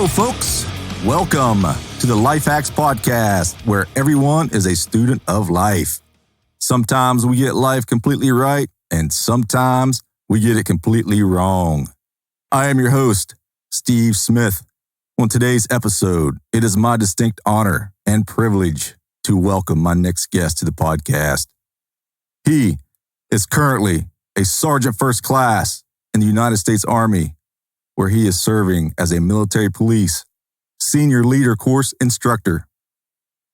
Hello, folks. Welcome to the Life Hacks Podcast, where everyone is a student of life. Sometimes we get life completely right, and sometimes we get it completely wrong. I am your host, Steve Smith. On today's episode, it is my distinct honor and privilege to welcome my next guest to the podcast. He is currently a Sergeant First Class in the United States Army, where he is serving as a military police senior leader course instructor.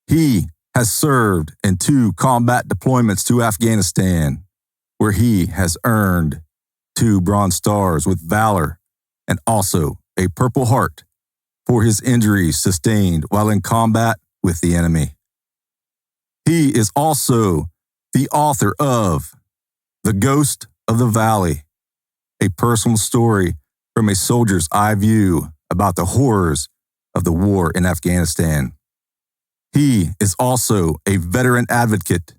He has served in 2 combat deployments to Afghanistan, where he has earned 2 Bronze Stars with Valor and also a Purple Heart for his injuries sustained while in combat with the enemy. He is also the author of The Ghost of the Valley, a personal story from a soldier's eye view about the horrors of the war in Afghanistan. He is also a veteran advocate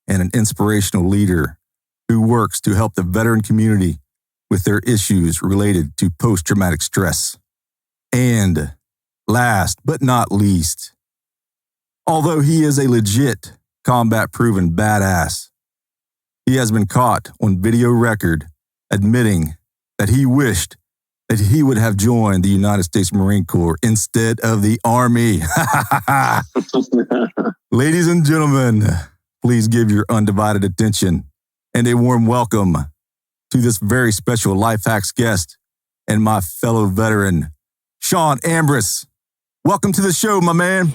and an inspirational leader who works to help the veteran community with their issues related to post-traumatic stress. And last but not least, although he is a legit combat-proven badass, he has been caught on video record admitting that he wished that he would have joined the United States Marine Corps instead of the Army. Ladies and gentlemen, please give your undivided attention and a warm welcome to this very special Life Hacks guest and my fellow veteran, Sean Ambriz. Welcome to the show, my man.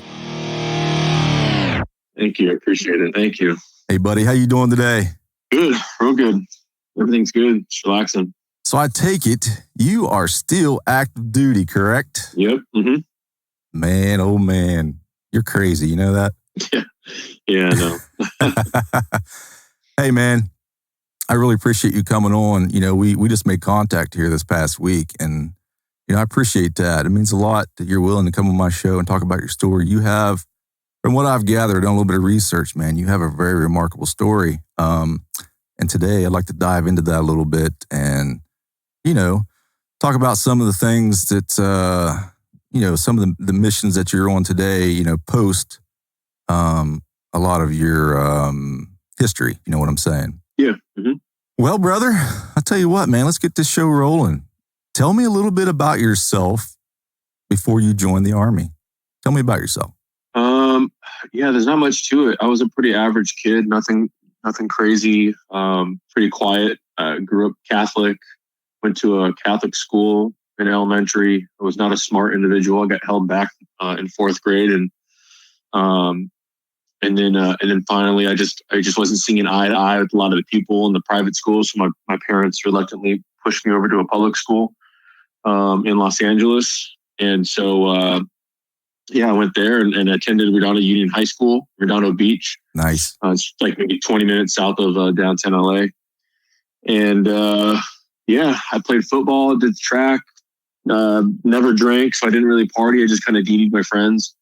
Thank you. I appreciate it. Thank you. Hey, buddy. How you doing today? Good. Real good. Everything's good. Just relaxing. So I take it you are still active duty, correct? Yep. Mm-hmm. Man, oh man. You're crazy. You know that? Yeah, I know. Hey, man. I really appreciate you coming on. You know, we just made contact here this past week, and, you know, I appreciate that. It means a lot that you're willing to come on my show and talk about your story. You have, from what I've gathered, done a little bit of research, man, you have a very remarkable story. And today I'd like to dive into that a little bit and, you know, talk about some of the things that, you know, some of the missions that you're on today, you know, post a lot of your history. You know what I'm saying? Yeah. Mm-hmm. Well, brother, I'll tell you what, man, let's get this show rolling. Tell me a little bit about yourself before you joined the Army. Tell me about yourself. Yeah, there's not much to it. I was a pretty average kid, nothing crazy, pretty quiet. Grew up Catholic, went to a Catholic school in elementary. I was not a smart individual. I got held back in 4th grade, and then finally, I just wasn't seeing eye to eye with a lot of the people in the private schools. So my parents reluctantly pushed me over to a public school in Los Angeles, and so I went there and attended Redondo Union High School, Redondo Beach. Nice. It's like maybe 20 minutes south of downtown LA. And I played football, did track, never drank, so I didn't really party. I just kind of DD'd my friends.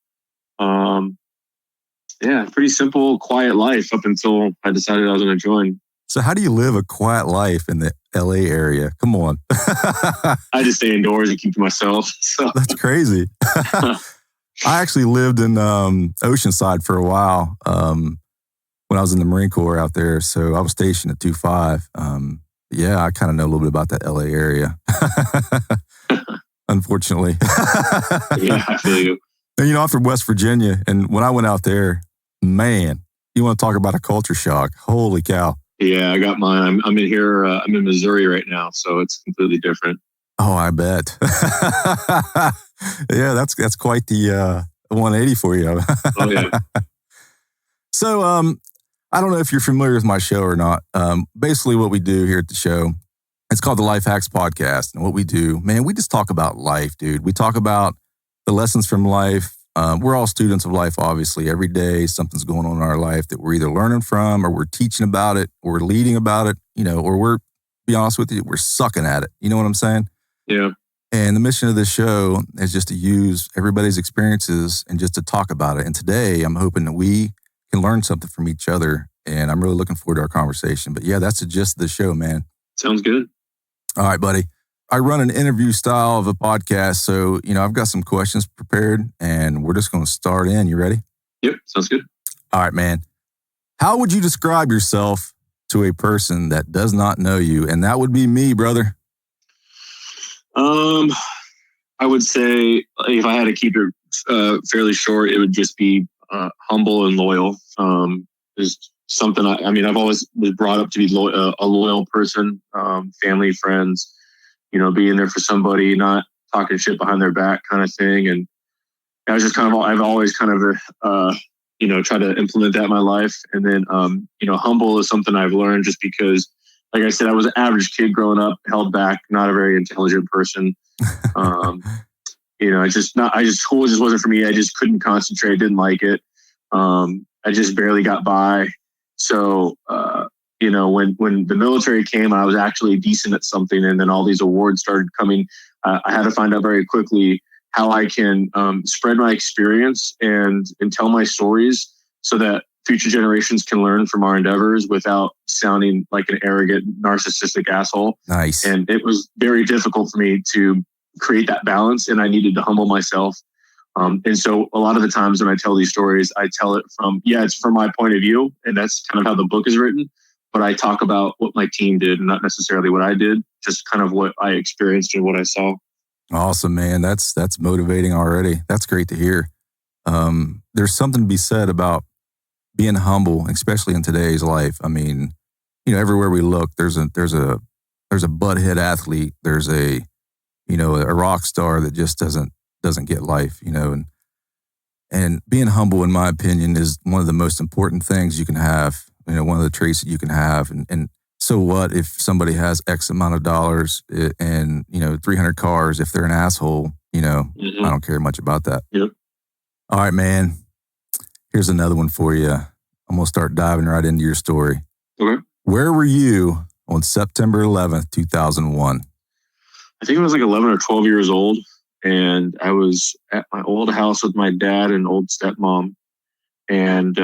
Pretty simple, quiet life up until I decided I was going to join. So how do you live a quiet life in the LA area? Come on. I just stay indoors and keep to myself. So. That's crazy. I actually lived in Oceanside for a while when I was in the Marine Corps out there. So I was stationed at 2-5. I kind of know a little bit about that LA area. Unfortunately. Yeah, I feel you. And, you know, I'm from West Virginia. And when I went out there, man, you want to talk about a culture shock. Holy cow. Yeah, I got mine. I'm in here. I'm in Missouri right now. So it's completely different. Oh, I bet. Yeah, that's quite the 180 for you. Oh, yeah. So, I don't know if you're familiar with my show or not. Basically, what we do here at the show, it's called the Life Hacks Podcast. And what we do, man, we just talk about life, dude. We talk about the lessons from life. We're all students of life, obviously. Every day, something's going on in our life that we're either learning from or we're teaching about it or we're leading about it, you know, or we're, to be honest with you, we're sucking at it. You know what I'm saying? Yeah. And the mission of this show is just to use everybody's experiences and just to talk about it. And today I'm hoping that we can learn something from each other. And I'm really looking forward to our conversation. But yeah, that's the gist of the show, man. Sounds good. All right, buddy. I run an interview style of a podcast. So, I've got some questions prepared and we're just going to start in. You ready? Yep. Sounds good. All right, man. How would you describe yourself to a person that does not know you? And that would be me, brother. I would say if I had to keep it fairly short, it would just be humble and loyal. Is something I've always been brought up to be a loyal person, family, friends, being there for somebody, not talking shit behind their back kind of thing. And I was just I've always tried to implement that in my life. And then, humble is something I've learned just because, like I said, I was an average kid growing up, held back, not a very intelligent person. School just wasn't for me. I just couldn't concentrate, didn't like it. I just barely got by. So, when the military came, I was actually decent at something. And then all these awards started coming. I had to find out very quickly how I can spread my experience and tell my stories so that future generations can learn from our endeavors without sounding like an arrogant, narcissistic asshole. Nice. And it was very difficult for me to create that balance, and I needed to humble myself. And so a lot of the times when I tell these stories, I tell it it's from my point of view, and that's kind of how the book is written. But I talk about what my team did and not necessarily what I did, just kind of what I experienced and what I saw. Awesome, man. That's motivating already. That's great to hear. There's something to be said about being humble, especially in today's life. I mean, everywhere we look, there's a butthead athlete. There's a rock star that just doesn't get life, and being humble, in my opinion, is one of the most important things you can have. One of the traits that you can have. And so what if somebody has X amount of dollars and 300 cars? If they're an asshole, I don't care much about that. Yep. All right, man. Here's another one for you. I'm gonna start diving right into your story. Okay. Where were you on September 11th, 2001? I think I was like 11 or 12 years old, and I was at my old house with my dad and old stepmom, and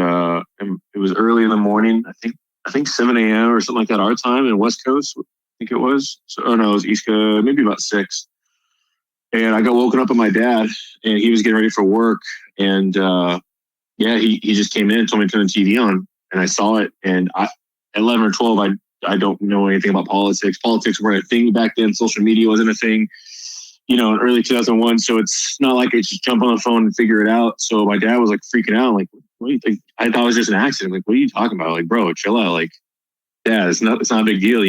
it was early in the morning. I think 7 a.m. or something like that, our time in West Coast. I think it was. So, it was East Coast, maybe about 6. And I got woken up by my dad, and he was getting ready for work, and he just came in and told me to turn the TV on, and I saw it. And at 11 or 12, I don't know anything about politics. Politics weren't a thing back then. Social media wasn't a thing, in early 2001. So it's not like I just jump on the phone and figure it out. So my dad was like freaking out. Like, what do you think? I thought it was just an accident. Like, what are you talking about? Like, bro, chill out. Like, yeah, it's not a big deal,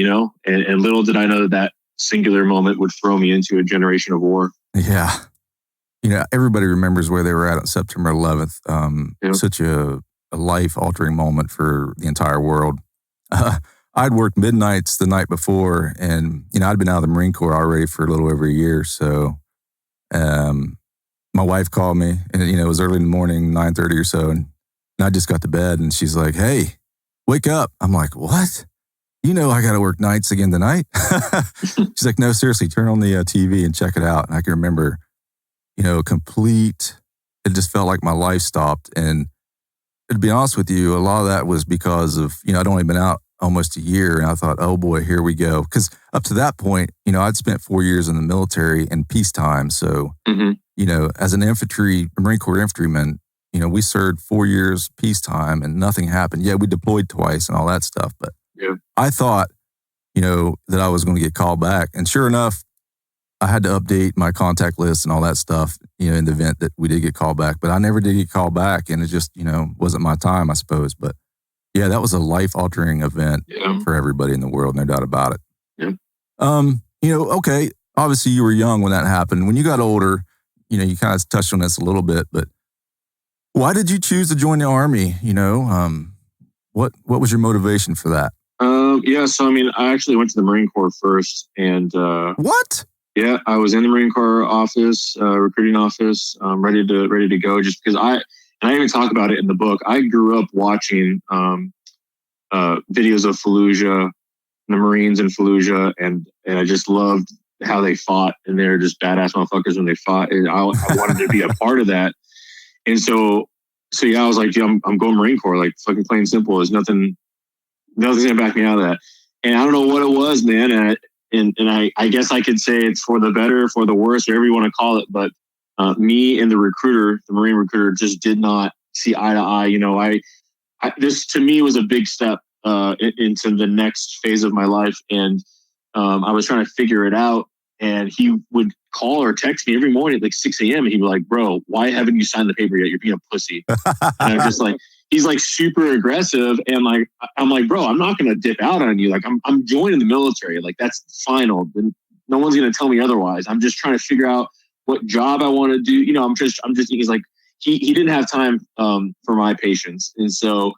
And little did I know that singular moment would throw me into a generation of war. Yeah. Everybody remembers where they were at on September 11th. Such a life-altering moment for the entire world. I'd worked midnights the night before, and, I'd been out of the Marine Corps already for a little over a year. So my wife called me, and, it was early in the morning, 9:30 or so, and I just got to bed, and she's like, "Hey, wake up." I'm like, "What? I got to work nights again tonight?" She's like, "No, seriously, turn on the TV and check it out." And I can remember, it just felt like my life stopped. And to be honest with you, a lot of that was because of, I'd only been out almost a year, and I thought, oh boy, here we go. Because up to that point, I'd spent 4 years in the military in peacetime. So, as an Marine Corps infantryman, we served 4 years peacetime and nothing happened. Yeah, we deployed twice and all that stuff. But I thought, that I was going to get called back. And sure enough, I had to update my contact list and all that stuff, in the event that we did get called back. But I never did get called back, and it just, wasn't my time, I suppose. But yeah, that was a life-altering event for everybody in the world, no doubt about it. Yeah. Okay, obviously you were young when that happened. When you got older, you kind of touched on this a little bit, but why did you choose to join the Army? What was your motivation for that? So I actually went to the Marine Corps first, and what? Yeah, I was in the Marine Corps office, recruiting office, ready to go. Just because I even talk about it in the book. I grew up watching videos of Fallujah, the Marines in Fallujah, and I just loved how they fought, and they're just badass motherfuckers when they fought, and I wanted to be a part of that. And so yeah, I was like, I'm going Marine Corps, like fucking plain simple. There's nothing's gonna back me out of that. And I don't know what it was, man. And I guess I could say it's for the better, for the worse, whatever you want to call it. But me and the recruiter, the Marine recruiter, just did not see eye to eye. You know, this to me was a big step into the next phase of my life, and I was trying to figure it out. And he would call or text me every morning at like 6 a.m. and he'd be like, "Bro, why haven't you signed the paper yet? You're being a pussy." And I'm just like, he's like super aggressive, and like I'm like, "Bro, I'm not gonna dip out on you. Like I'm joining the military. Like that's final. And no one's gonna tell me otherwise. I'm just trying to figure out what job I want to do. You know, I'm just. He's like, he didn't have time for my patience, and so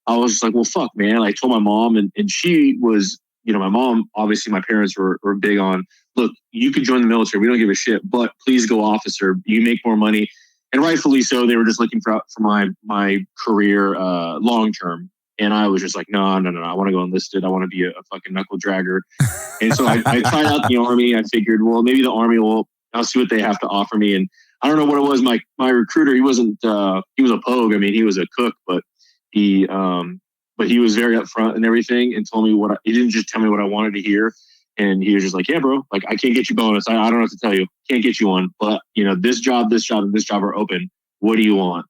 I was just like, well, fuck, man. I told my mom, and she was, you know, my mom, obviously my parents were big on, look, you could join the military. We don't give a shit, but please go officer. You make more money. And rightfully so, they were just looking for my career long term. And I was just like, no. I want to go enlisted. I want to be a fucking knuckle dragger. And so I tried out the Army. I figured, well, maybe the Army I'll see what they have to offer me. And I don't know what it was. My recruiter, he wasn't, he was a pogue. I mean, he was a cook, but he was very upfront and everything, and told me he didn't just tell me what I wanted to hear. And he was just like, yeah, bro, like I can't get you bonus. I don't know what to tell you. Can't get you one, but you know, this job, and this job are open. What do you want?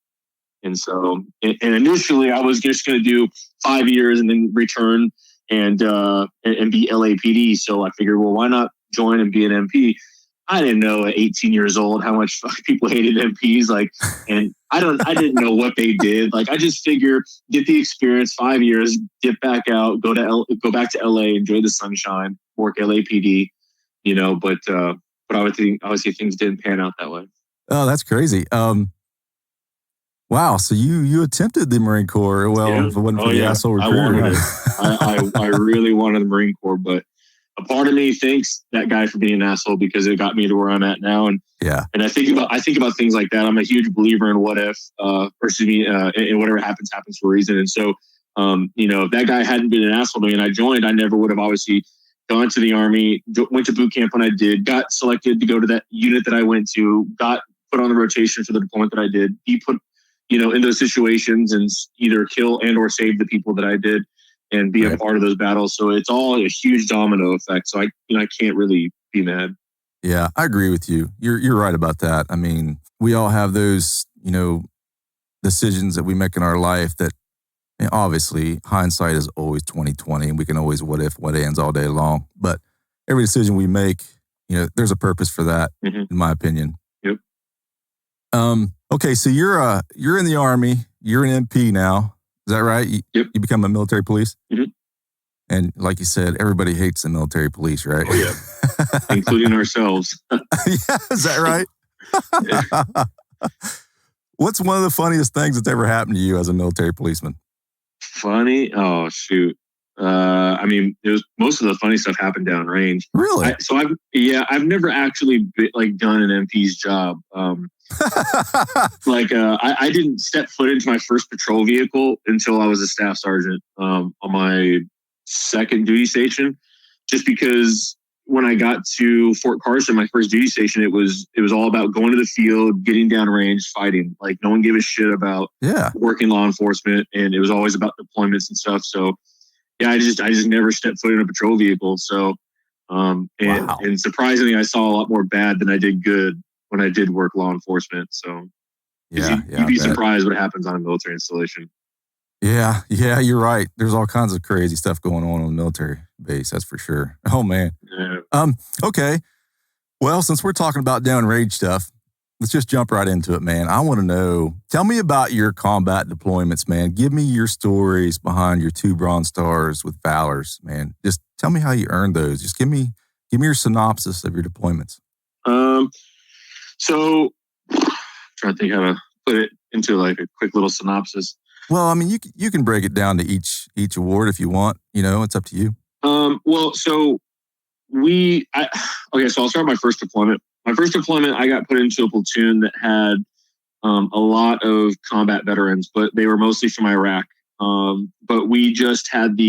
And so, and initially I was just going to do 5 years and then return and be LAPD. So I figured, well, why not join and be an MP? I didn't know at 18 years old how much people hated MPs. Like, and I didn't know what they did. Like, I just figured, get the experience, 5 years, get back out, go back to LA, enjoy the sunshine, work LAPD, you know, but obviously things didn't pan out that way. Oh, that's crazy. Wow. So you attempted the Marine Corps. Well, yeah. If it wasn't for the asshole recruiter. I really wanted the Marine Corps, but a part of me thanks that guy for being an asshole, because it got me to where I'm at now. And yeah, and I think about things like that. I'm a huge believer in what if, and whatever happens for a reason. And so, you know, if that guy hadn't been an asshole to me and I joined, I never would have obviously gone to the Army, went to boot camp when I did, got selected to go to that unit that I went to, got put on the rotation for the deployment that I did, be put, you know, in those situations and either kill and or save the people that I did and be a part of those battles. So it's all a huge domino effect. So I can't really be mad. Yeah, I agree with you. You're right about that. I mean, we all have those, you know, decisions that we make in our life that, you know, obviously hindsight is always 20/20 and we can always what ands all day long. But every decision we make, you know, there's a purpose for that, in my opinion. Yep. Okay, so you're in the Army, you're an MP now. Is that right? Yep. You become a military police? Mm-hmm. And like you said, everybody hates the military police, right? Oh, yeah. Including ourselves. Yeah, is that right? Yeah. What's one of the funniest things that's ever happened to you as a military policeman? Funny? Oh, shoot. I mean, most of the funny stuff happened downrange. Really? I've never actually done an MP's job. I didn't step foot into my first patrol vehicle until I was a staff sergeant on my second duty station, just because when I got to Fort Carson, my first duty station, it was all about going to the field, getting downrange, fighting. Like no one gave a shit about working law enforcement, and it was always about deployments and stuff. So yeah, I just never stepped foot in a patrol vehicle. So and surprisingly, I saw a lot more bad than I did good when I did work law enforcement. So you'd be surprised what happens on a military installation. Yeah, you're right. There's all kinds of crazy stuff going on the military base. That's for sure. Oh man. Yeah. Okay. Well, since we're talking about downrange stuff, let's just jump right into it, man. I want to know, tell me about your combat deployments, man. Give me your stories behind your 2 Bronze Stars with Valors, man. Just tell me how you earned those. Just give me your synopsis of your deployments. So I'm trying to think how to put it into like a quick little synopsis. Well, I mean, you can break it down to each award if you want. You know, it's up to you. Well, so so I'll start my first deployment. My first deployment, I got put into a platoon that had a lot of combat veterans, but they were mostly from Iraq. But we just had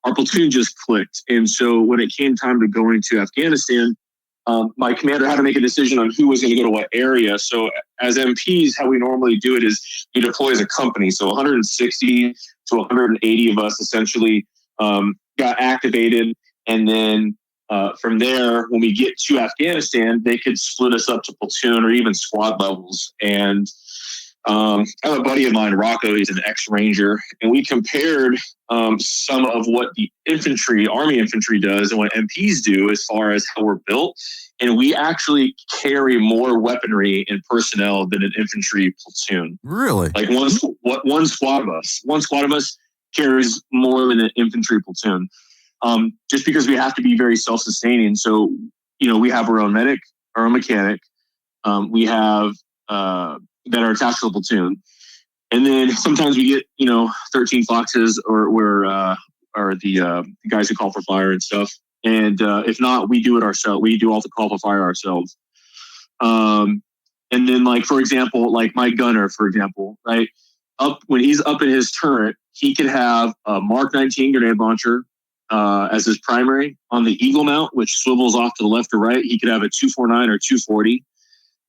our platoon just clicked. And so when it came time to going to Afghanistan, my commander had to make a decision on who was going to go to what area. So as MPs, how we normally do it is you deploy as a company. So 160 to 180 of us essentially got activated. And then from there, when we get to Afghanistan, they could split us up to platoon or even squad levels. And I have a buddy of mine, Rocco, he's an ex-Ranger, and we compared some of what the Army infantry does and what MPs do as far as how we're built. And we actually carry more weaponry and personnel than an infantry platoon. Really? Like one squad of us carries more than an infantry platoon. Just because we have to be very self-sustaining. So, we have our own medic, our own mechanic. We have that are attached to the platoon. And then sometimes we get, 13 foxes or the guys who call for fire and stuff. And if not, we do it ourselves. We do all the call for fire ourselves. And then, like, for example, like my gunner, for example, right? When he's up in his turret, he could have a Mark 19 grenade launcher as his primary. On the Eagle mount, which swivels off to the left or right, he could have a 249 or 240.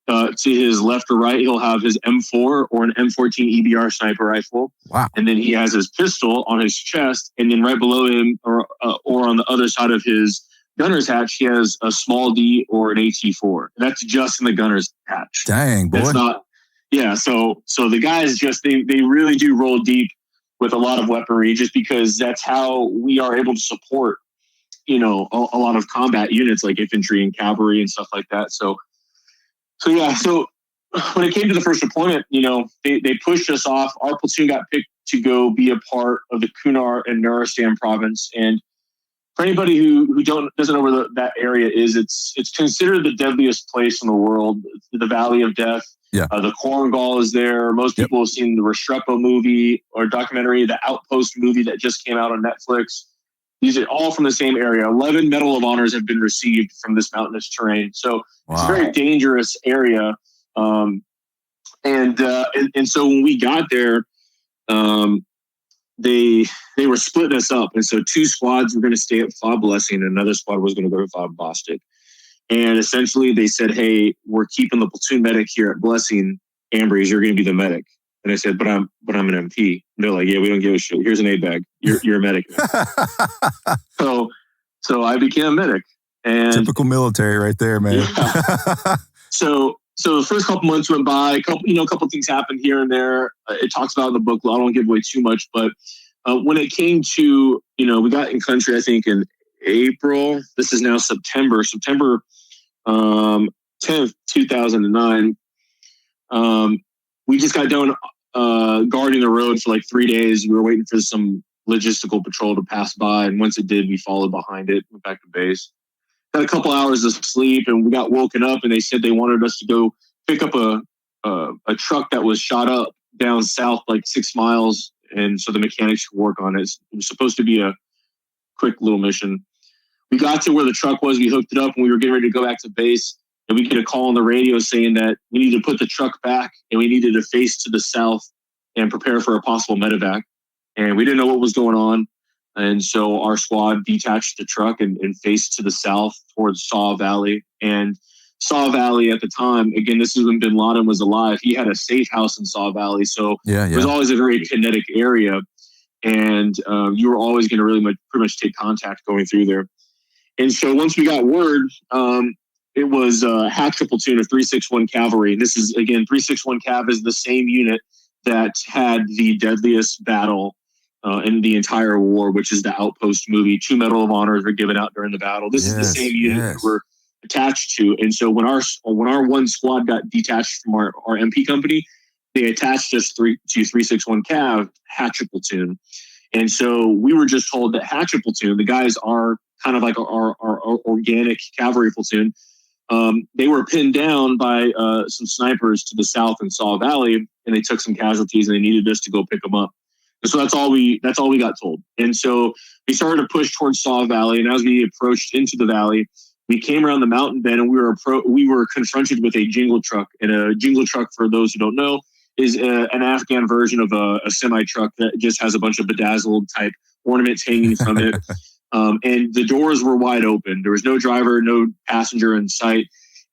To his left or right, he'll have his M4 or an M14 EBR sniper rifle. Wow. And then he has his pistol on his chest. And then right below him or on the other side of his gunner's hatch, he has a small D or an AT4. That's just in the gunner's hatch. Dang, boy. That's not, yeah. So the guys they really do roll deep with a lot of weaponry just because that's how we are able to support, a lot of combat units like infantry and cavalry and stuff like that. So when it came to the first deployment, they pushed us off. Our platoon got picked to go be a part of the Kunar and Nuristan province. And for anybody who doesn't know where that area is, it's considered the deadliest place in the world, the Valley of Death. Yeah. The Korengal is there. Most people have seen the Restrepo movie or documentary, the Outpost movie that just came out on Netflix. These are all from the same area. 11 Medal of Honors have been received from this mountainous terrain. So It's a very dangerous area. And so when we got there, they were splitting us up. And so 2 squads were going to stay at Fob Blessing and another squad was going to go to Fob Bostic. And essentially they said, hey, we're keeping the platoon medic here at Blessing. Ambriz, you're going to be the medic. And I said, but I'm an MP. And they're like, yeah, we don't give a shit. Here's an aid bag. You're a medic. So I became a medic. And typical military right there, man. Yeah. So the first couple months went by. A couple things happened here and there. It talks about in the book. I don't give away too much, but when it came to, we got in country, I think in April. This is now September 10th, 2009. We just got done guarding the road for like 3 days. We were waiting for some logistical patrol to pass by, and once it did, we followed behind it, went back to base. Got a couple hours of sleep, and we got woken up, and they said they wanted us to go pick up a truck that was shot up down south like 6 miles, and so the mechanics could work on it. It was supposed to be a quick little mission. We got to where the truck was, we hooked it up, and we were getting ready to go back to base. And we get a call on the radio saying that we need to put the truck back and we needed to face to the south and prepare for a possible medevac. And we didn't know what was going on. And so our squad detached the truck and faced to the south towards Saw Valley. And Saw Valley at the time, again, this is when Bin Laden was alive. He had a safe house in Saw Valley. So it was always a very kinetic area. And you were always going to really pretty much take contact going through there. And so once we got word, it was a Hatchet platoon of 361 Cavalry. This is, again, 361 Cav is the same unit that had the deadliest battle in the entire war, which is the Outpost movie. 2 Medal of Honors were given out during the battle. This is the same unit that we're attached to. And so when our one squad got detached from our MP company, they attached us to 361 Cav, Hatchet platoon. And so we were just told that Hatchet platoon, the guys are kind of like our organic cavalry platoon. They were pinned down by some snipers to the south in Saw Valley, and they took some casualties, and they needed us to go pick them up. And so that's all we got told. And so we started to push towards Saw Valley, and as we approached into the valley, we came around the mountain bend, and we were confronted with a jingle truck. And a jingle truck, for those who don't know, is an Afghan version of a semi truck that just has a bunch of bedazzled type ornaments hanging from it. And the doors were wide open. There was no driver, no passenger in sight.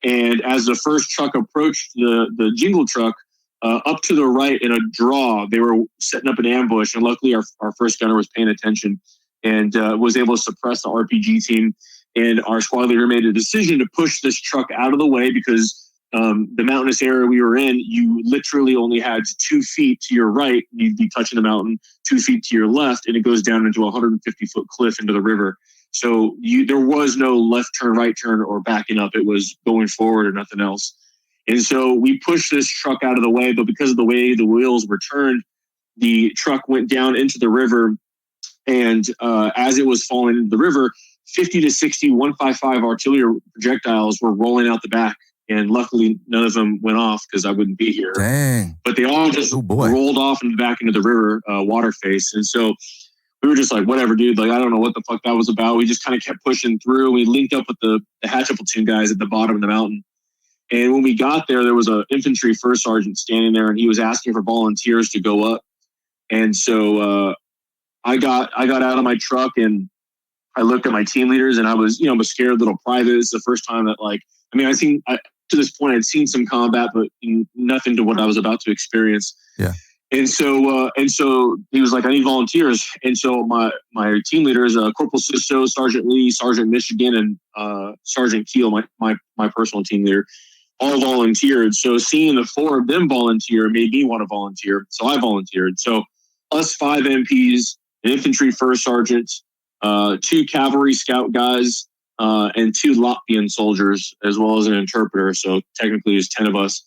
And as the first truck approached the jingle truck, up to the right in a draw, they were setting up an ambush. And luckily, our first gunner was paying attention and was able to suppress the RPG team And our squad leader made a decision to push this truck out of the way because the mountainous area we were in, you literally only had 2 feet to your right. You'd be touching the mountain, 2 feet to your left, and it goes down into a 150-foot cliff into the river. So there was no left turn, right turn, or backing up. It was going forward or nothing else. And so we pushed this truck out of the way, but because of the way the wheels were turned, the truck went down into the river. And as it was falling into the river, 50 to 60 155 artillery projectiles were rolling out the back. And luckily, none of them went off because I wouldn't be here. Dang. But they all just rolled off in the back into the river water face. And so we were just like, whatever, dude. Like, I don't know what the fuck that was about. We just kind of kept pushing through. We linked up with the hatchet platoon guys at the bottom of the mountain. And when we got there was an infantry first sergeant standing there, and he was asking for volunteers to go up. And so I got out of my truck and I looked at my team leaders, and I was, I'm a scared little private. It's the first time that, to this point, I'd seen some combat, but nothing to what I was about to experience. Yeah. And so he was like, I need volunteers. And so my team leaders, Corporal Sisto, Sergeant Lee, Sergeant Michigan, and Sergeant Keel, my personal team leader, all volunteered. So seeing the 4 of them volunteer made me want to volunteer. So I volunteered. So us 5 MPs, an infantry first sergeant, 2 cavalry scout guys, and 2 Latvian soldiers, as well as an interpreter. So technically there's 10 of us.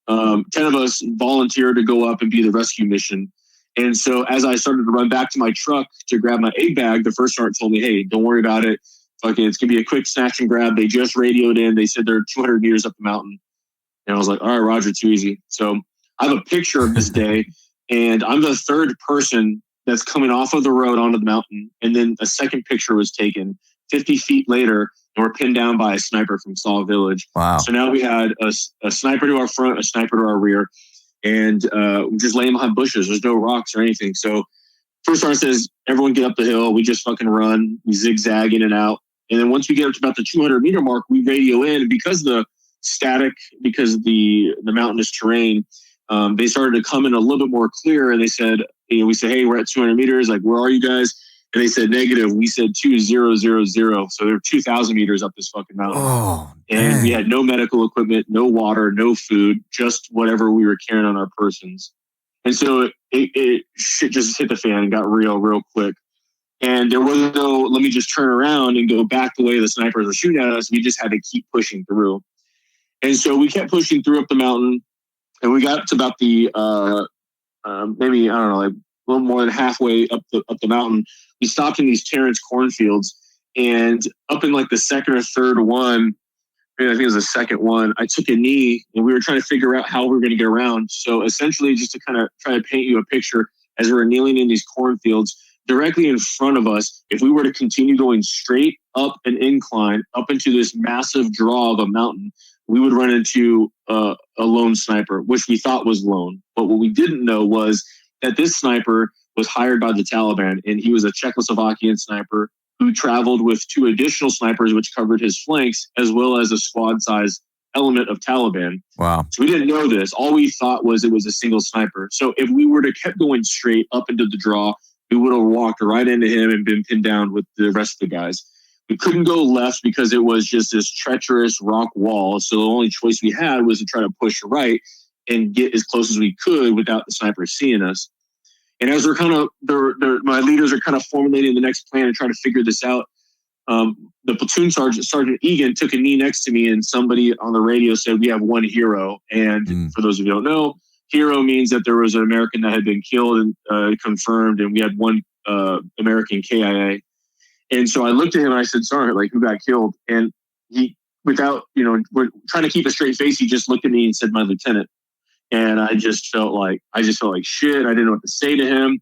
10 of us volunteered to go up and be the rescue mission. And so as I started to run back to my truck to grab my egg bag, the first sergeant told me, hey, don't worry about it. It's going to be a quick snatch and grab. They just radioed in. They said they're 200 meters up the mountain. And I was like, all right, Roger, too easy. So I have a picture of this day, and I'm the 3rd person that's coming off of the road onto the mountain. And then a second picture was taken 50 feet later, and we're pinned down by a sniper from Saw Village. Wow. So now we had a sniper to our front, a sniper to our rear, and just laying behind bushes. There's no rocks or anything. So first sergeant says, everyone get up the hill. We just fucking run. We zigzag in and out. And then once we get up to about the 200-meter mark, we radio in. And because the static, because the mountainous terrain, they started to come in a little bit more clear. And they said, we said, hey, we're at 200 meters. Like, where are you guys? And they said negative. We said 2000. So they're 2,000 meters up this fucking mountain. Oh, and we had no medical equipment, no water, no food, just whatever we were carrying on our persons. And so it shit just hit the fan and got real quick. And there was no, let me just turn around and go back the way the snipers were shooting at us. We just had to keep pushing through. And so we kept pushing through up the mountain, and we got to about the, maybe, I don't know, like a little more than halfway up the mountain. We stopped in these Terrence cornfields, and up in like the second or third one, I think it was the second one, I took a knee, and we were trying to figure out how we were going to get around. So essentially, just to kind of try to paint you a picture, as we were kneeling in these cornfields, directly in front of us, if we were to continue going straight up an incline, up into this massive draw of a mountain, we would run into a lone sniper, which we thought was lone. But what we didn't know was that this sniper was hired by the Taliban, and he was a Czechoslovakian sniper who traveled with 2 additional snipers, which covered his flanks, as well as a squad-sized element of Taliban. Wow. So we didn't know this. All we thought was it was a single sniper. So if we were to kept going straight up into the draw, we would have walked right into him and been pinned down with the rest of the guys. We couldn't go left because it was just this treacherous rock wall. So the only choice we had was to try to push right and get as close as we could without the sniper seeing us. And as we're kind of, my leaders are kind of formulating the next plan and trying to figure this out, the platoon Sergeant Egan, took a knee next to me, and somebody on the radio said, we have one hero. And for those of you who don't know, hero means that there was an American that had been killed and confirmed, and we had one American KIA. And so I looked at him and I said, Sergeant, like, who got killed? And he, without, we're trying to keep a straight face, he just looked at me and said, my lieutenant. And I just felt like shit. I didn't know what to say to him.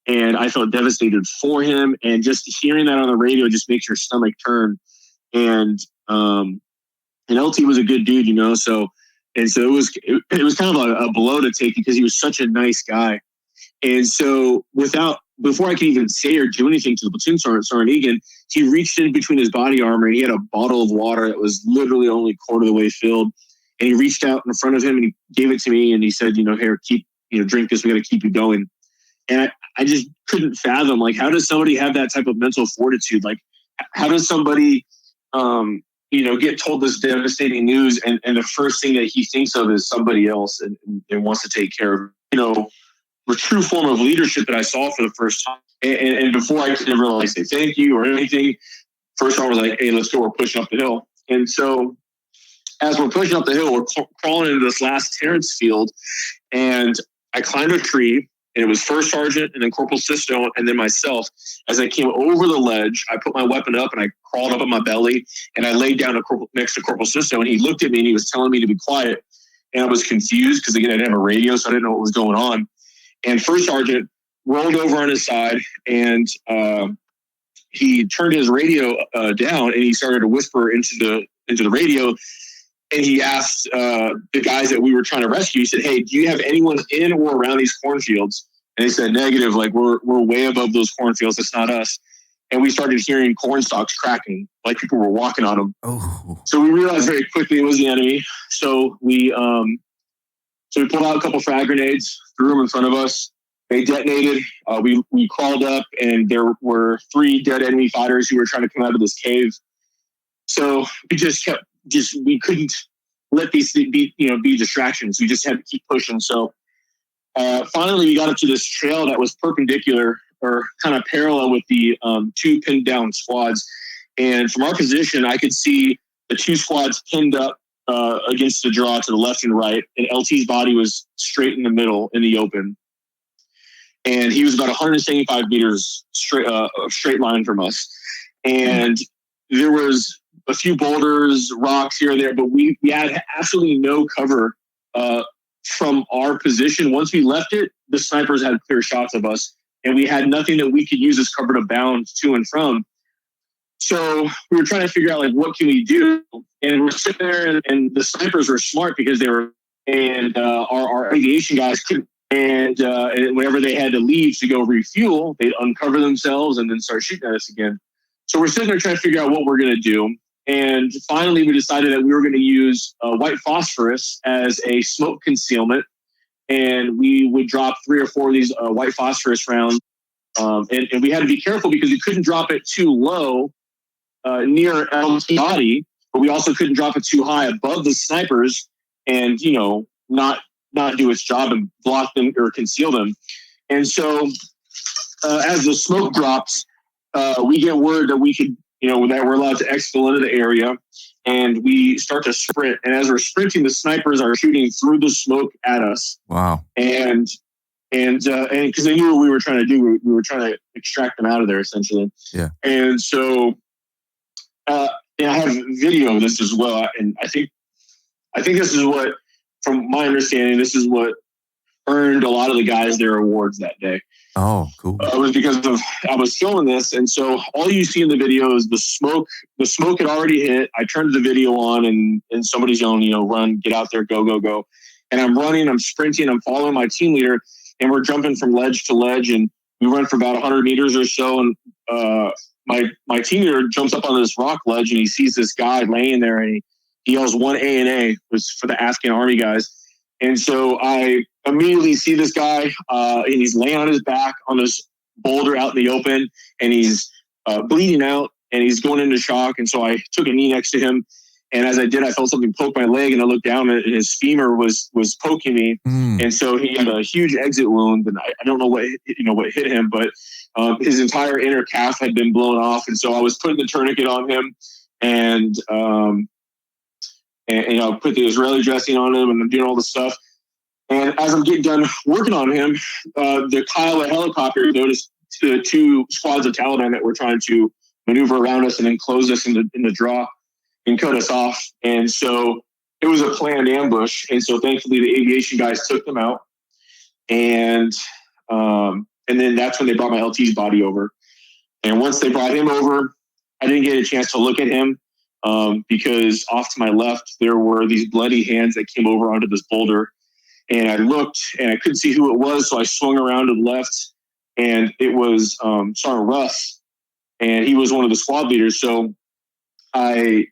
And I felt devastated for him. And just hearing that on the radio just makes your stomach turn. And LT was a good dude, So it was kind of a blow to take because he was such a nice guy. And so before I could even say or do anything to the platoon sergeant Egan, he reached in between his body armor and he had a bottle of water that was literally only a quarter of the way filled. And he reached out in front of him and he gave it to me and he said, here, keep, drink this. We got to keep you going. And I just couldn't fathom, like, how does somebody have that type of mental fortitude? Like, how does somebody get told this devastating news, and the first thing that he thinks of is somebody else and wants to take care of, the true form of leadership that I saw for the first time. And before I could ever say thank you or anything, first I was like, hey, let's go, we're pushing up the hill. And so as we're pushing up the hill, we're crawling into this last Terrence field, and I climbed a tree, and it was First Sergeant and then Corporal Sisto and then myself. As I came over the ledge, I put my weapon up and I crawled up on my belly, and I laid down next to Corporal Sisto, and he looked at me and he was telling me to be quiet. And I was confused because, again, I didn't have a radio, so I didn't know what was going on. And First Sergeant rolled over on his side, and he turned his radio down, and he started to whisper into the radio. And he asked the guys that we were trying to rescue, he said, hey, do you have anyone in or around these cornfields? And they said, negative, like we're way above those cornfields. It's not us. And we started hearing corn stalks cracking, like people were walking on them. Oh. So we realized very quickly it was the enemy. So we pulled out a couple frag grenades, threw them in front of us. They detonated. We crawled up, and there were 3 dead enemy fighters who were trying to come out of this cave. So we we couldn't let these be distractions. We just had to keep pushing. So finally we got up to this trail that was perpendicular or kind of parallel with the 2 pinned down squads. And from our position, I could see the 2 squads pinned up against the draw to the left and right. And LT's body was straight in the middle in the open. And he was about 175 meters straight line from us. And there was a few boulders, rocks here and there, but we had absolutely no cover from our position. Once we left it, the snipers had clear shots of us, and we had nothing that we could use as cover to bound to and from. So we were trying to figure out, what can we do? And we're sitting there, and the snipers were smart because they were, and our aviation guys couldn't. And whenever they had to leave to go refuel, they'd uncover themselves and then start shooting at us again. So we're sitting there trying to figure out what we're going to do. And finally, we decided that we were going to use white phosphorus as a smoke concealment. And we would drop 3 or 4 of these white phosphorus rounds. And we had to be careful because we couldn't drop it too low near LT's body, but we also couldn't drop it too high above the snipers and, not do its job and block them or conceal them. And so as the smoke drops, we get word that we could, that we're allowed to exfil into the area, and we start to sprint. And as we're sprinting, the snipers are shooting through the smoke at us. Wow. And because they knew what we were trying to do, we were trying to extract them out of there essentially. Yeah. And so, I have video of this as well. And I think this is what, from my understanding, this is what earned a lot of the guys their awards that day. Oh, cool. It was because I was filming this, and so all you see in the video is the smoke. The smoke had already hit. I turned the video on, and somebody's yelling, run, get out there, go, go, go. And I'm running, I'm sprinting, I'm following my team leader, and we're jumping from ledge to ledge, and we run for about 100 meters or so, and my team leader jumps up on this rock ledge, and he sees this guy laying there, and he yells 1A, was for the Afghan army guys. And so I immediately see this guy, and he's laying on his back on this boulder out in the open, and he's bleeding out, and he's going into shock. And so I took a knee next to him, and as I did, I felt something poke my leg, and I looked down, and his femur was poking me. And so he had a huge exit wound, and I don't know what hit him, but his entire inner calf had been blown off. And so I was putting the tourniquet on him, and put the Israeli dressing on him, and I'm doing all this stuff. And as I'm getting done working on him, the Kiowa helicopter noticed the 2 squads of Taliban that were trying to maneuver around us and enclose us in the draw and cut us off. And so it was a planned ambush. And so thankfully the aviation guys took them out. And then that's when they brought my LT's body over. And once they brought him over, I didn't get a chance to look at him. Because off to my left, there were these bloody hands that came over onto this boulder. And I looked, and I couldn't see who it was, so I swung around to the left, and it was Sergeant Russ, and he was one of the squad leaders. So I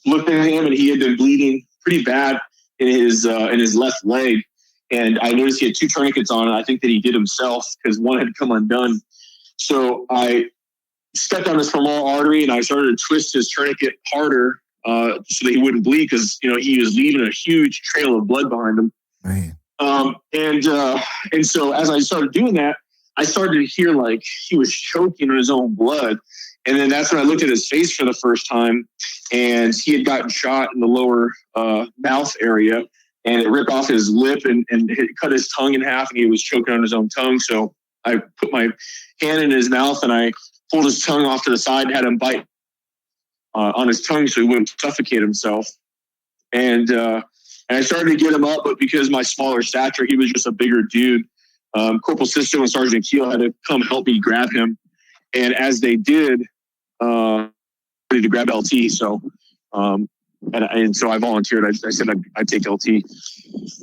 looked at him, and he had been bleeding pretty bad in his left leg. And I noticed he had 2 tourniquets on, and I think that he did himself because one had come undone. So I stepped on his femoral artery, and I started to twist his tourniquet harder so that he wouldn't bleed, because he was leaving a huge trail of blood behind him. Man. And so as I started doing that, I started to hear like he was choking on his own blood. And then that's when I looked at his face for the first time, and he had gotten shot in the lower mouth area, and it ripped off his lip and it cut his tongue in half, and he was choking on his own tongue. So I put my hand in his mouth and I pulled his tongue off to the side and had him bite on his tongue so he wouldn't suffocate himself. And I started to get him up, but because my smaller stature, he was just a bigger dude. Corporal Sisto and Sergeant Keel had to come help me grab him. And as they did, ready to grab LT. So, and so I volunteered. I said I'd take LT.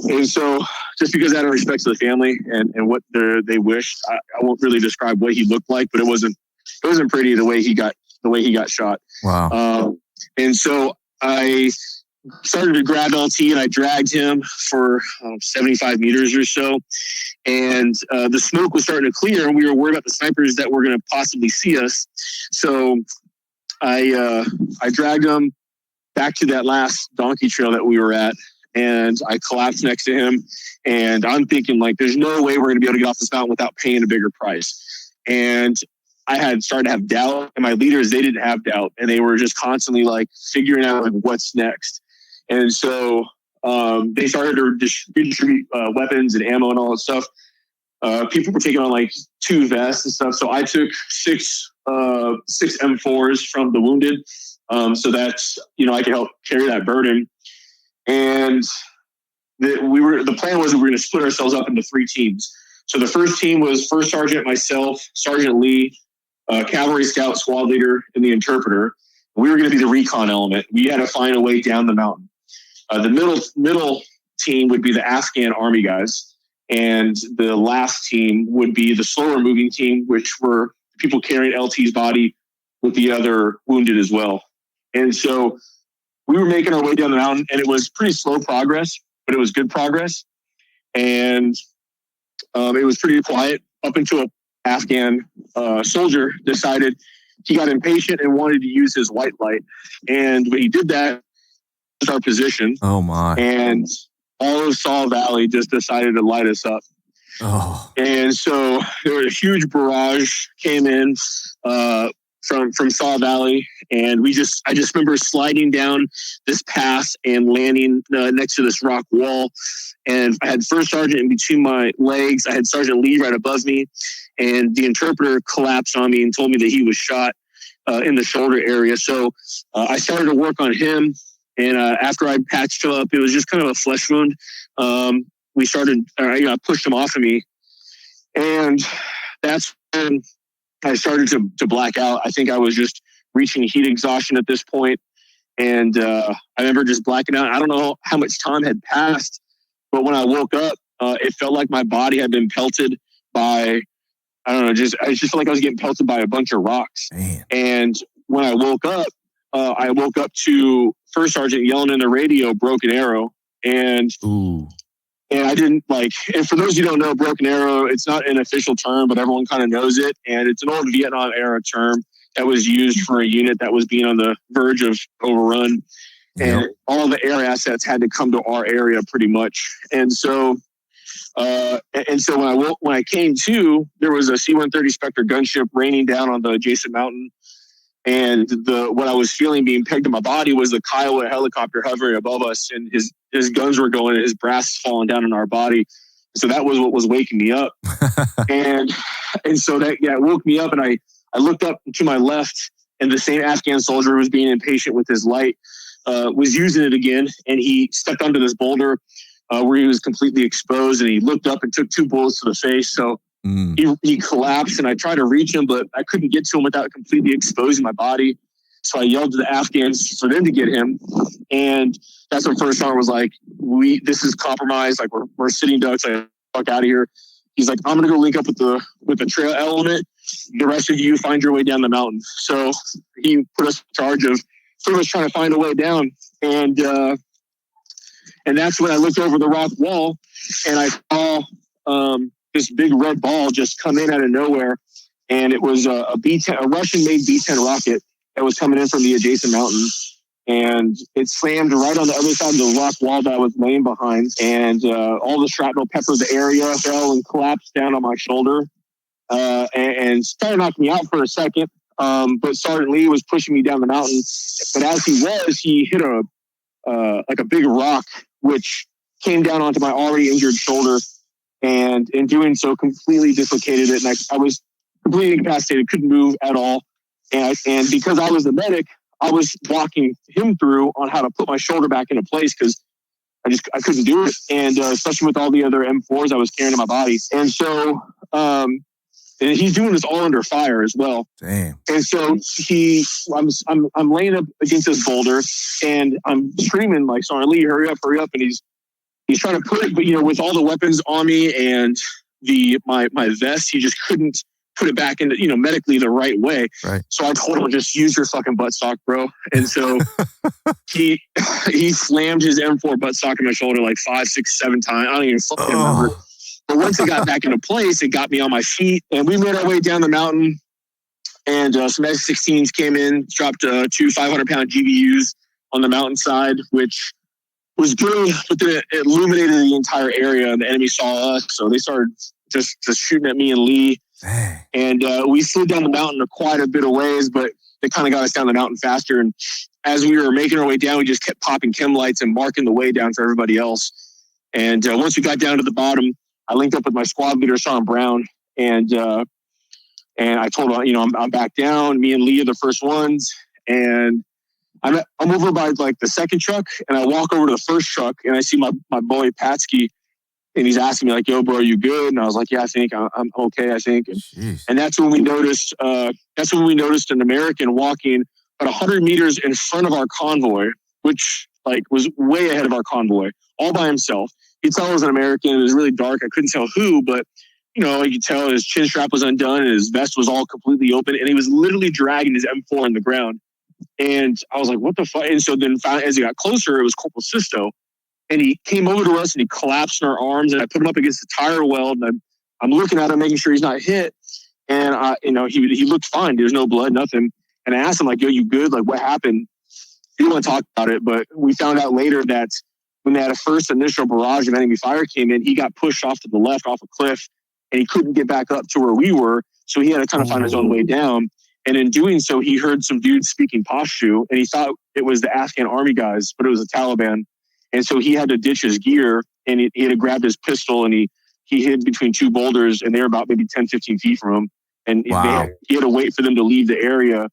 And so just because out of respect to the family and what they wished, I won't really describe what he looked like, but it wasn't pretty the way he got shot. Wow. And so I started to grab LT and I dragged him for 75 meters or so. And the smoke was starting to clear, and we were worried about the snipers that were going to possibly see us. So I dragged him back to that last donkey trail that we were at, and I collapsed next to him. And I'm thinking, like, there's no way we're going to be able to get off this mountain without paying a bigger price. And I had started to have doubt, and my leaders, they didn't have doubt, and they were just constantly like figuring out like what's next. And so they started to distribute weapons and ammo and all that stuff. People were taking on like 2 vests and stuff. So I took six M4s from the wounded, so that's I could help carry that burden. And the plan was that we were going to split ourselves up into 3 teams. So the first team was First Sergeant, myself, Sergeant Lee, Cavalry Scout Squad Leader, and the interpreter. We were going to be the recon element. We had to find a way down the mountain. The middle team would be the Afghan Army guys, and the last team would be the slower moving team, which were people carrying LT's body with the other wounded as well. And so we were making our way down the mountain, and it was pretty slow progress, but it was good progress. And it was pretty quiet up until an Afghan soldier decided he got impatient and wanted to use his white light. And when he did that, our position. Oh my. And all of Saw Valley just decided to light us up. Oh. And so there was a huge barrage came in from Saw Valley, and I just remember sliding down this pass and landing next to this rock wall. And I had First Sergeant in between my legs. I had Sergeant Lee right above me, and the interpreter collapsed on me and told me that he was shot in the shoulder area. So I started to work on him. And after I patched him up, it was just kind of a flesh wound. We started, I pushed him off of me. And that's when I started to black out. I think I was just reaching heat exhaustion at this point. And I remember just blacking out. I don't know how much time had passed, but when I woke up, it felt like my body had been pelted by, I don't know, I just felt like I was getting pelted by a bunch of rocks. Man. And when I woke up to First Sergeant yelling in the radio, "Broken Arrow." And I didn't and for those who don't know, Broken Arrow, it's not an official term, but everyone kind of knows it. And it's an old Vietnam era term that was used for a unit that was being on the verge of overrun. Yep. And all the air assets had to come to our area pretty much. And so when I came to, there was a C-130 Spectre gunship raining down on the adjacent mountain. And what I was feeling being pegged to my body was the Kiowa helicopter hovering above us, and his guns were going, and his brass falling down on our body. So that was what was waking me up. and so that it woke me up, and I looked up to my left, and the same Afghan soldier who was being impatient with his light was using it again, and he stepped onto this boulder where he was completely exposed, and he looked up and took 2 bullets to the face. So he collapsed, and I tried to reach him, but I couldn't get to him without completely exposing my body. So I yelled to the Afghans for them to get him. And that's when First Sergeant was like, this is compromised. Like, we're sitting ducks. Like, fuck out of here. He's like, I'm going to go link up with the trail element. The rest of you find your way down the mountain. So he put us in charge of pretty much trying to find a way down. And that's when I looked over the rock wall, and I saw, this big red ball just come in out of nowhere. and it was a B-10, a Russian-made B-10 rocket that was coming in from the adjacent mountain. And it slammed right on the other side of the rock wall that I was laying behind. And all the shrapnel peppered the area, fell and collapsed down on my shoulder, and started knocking me out for a second. But Sergeant Lee was pushing me down the mountain. But as he hit a big rock, which came down onto my already injured shoulder. And in doing so, completely dislocated it. And I was completely incapacitated, couldn't move at all. And because I was the medic, I was walking him through on how to put my shoulder back into place because I couldn't do it. And especially with all the other M4s I was carrying in my body. And so, and he's doing this all under fire as well. Damn. And so I'm laying up against this boulder and I'm screaming like, Sergeant Lee, hurry up. And he's trying to put it, but with all the weapons on me and my vest, he just couldn't put it back into, medically the right way. Right. So I told him, just use your fucking buttstock, bro. And so he slammed his M4 buttstock in my shoulder like 5, 6, 7 times. I don't even fucking remember. But once it got back into place, it got me on my feet. And we made our way down the mountain. And some S-16s came in, dropped 2 500-pound GBUs on the mountainside, which was good, but then it illuminated the entire area, and the enemy saw us. So they started just shooting at me and Lee. Dang. And we slid down the mountain quite a bit of ways, but they kind of got us down the mountain faster. And as we were making our way down, we just kept popping chem lights and marking the way down for everybody else. And once we got down to the bottom, I linked up with my squad leader, Sean Brown, and I told him, I'm back down. Me and Lee are the first ones, and I'm over by like the second truck, and I walk over to the first truck, and I see my boy Patsky, and he's asking me like, "Yo, bro, are you good?" And I was like, "Yeah, I think I'm okay. I think." And that's when we noticed. An American walking about 100 meters in front of our convoy, which like was way ahead of our convoy, all by himself. You'd tell it was an American. It was really dark. I couldn't tell who, but you could tell his chin strap was undone and his vest was all completely open, and he was literally dragging his M4 in the ground. And I was like, what the fuck? And so then as he got closer, it was Corporal Sisto. And he came over to us and he collapsed in our arms. And I put him up against the tire weld. And I'm looking at him, making sure he's not hit. And, he looked fine. There's no blood, nothing. And I asked him, like, yo, you good? Like, what happened? He didn't want to talk about it. But we found out later that when that first initial barrage of enemy fire came in, he got pushed off to the left off a cliff. And he couldn't get back up to where we were. So he had to kind of find his own way down. And in doing so, he heard some dudes speaking Pashto, and he thought it was the Afghan army guys, but it was the Taliban. And so he had to ditch his gear, and he had to grab his pistol, and he hid between 2 boulders, and they were about maybe 10, 15 feet from him. And he had to wait for them to leave the area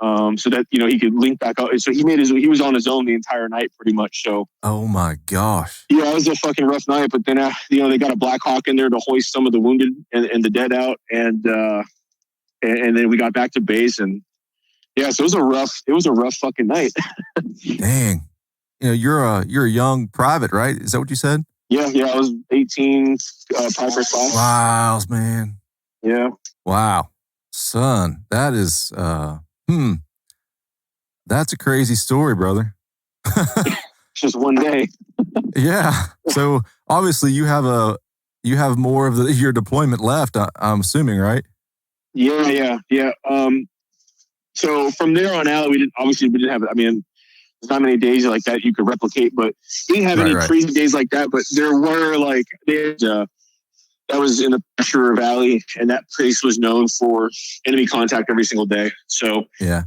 so that, he could link back up. And so he was on his own the entire night pretty much. So. Oh my gosh. Yeah, it was a fucking rough night, but then, they got a Black Hawk in there to hoist some of the wounded and the dead out. And then we got back to base, and yeah, so it was a rough fucking night. Dang. You're a young private, right? Is that what you said? Yeah, I was 18, private class. Wow, man. Yeah. Wow. Son, that is, that's a crazy story, brother. Just one day. Yeah. So obviously you have more of your deployment left, I'm assuming, right? Yeah. So from there on out, we didn't have, there's not many days like that you could replicate, but we didn't have any crazy days like that, but there were that was in the Pressure Valley, and that place was known for enemy contact every single day. So, yeah.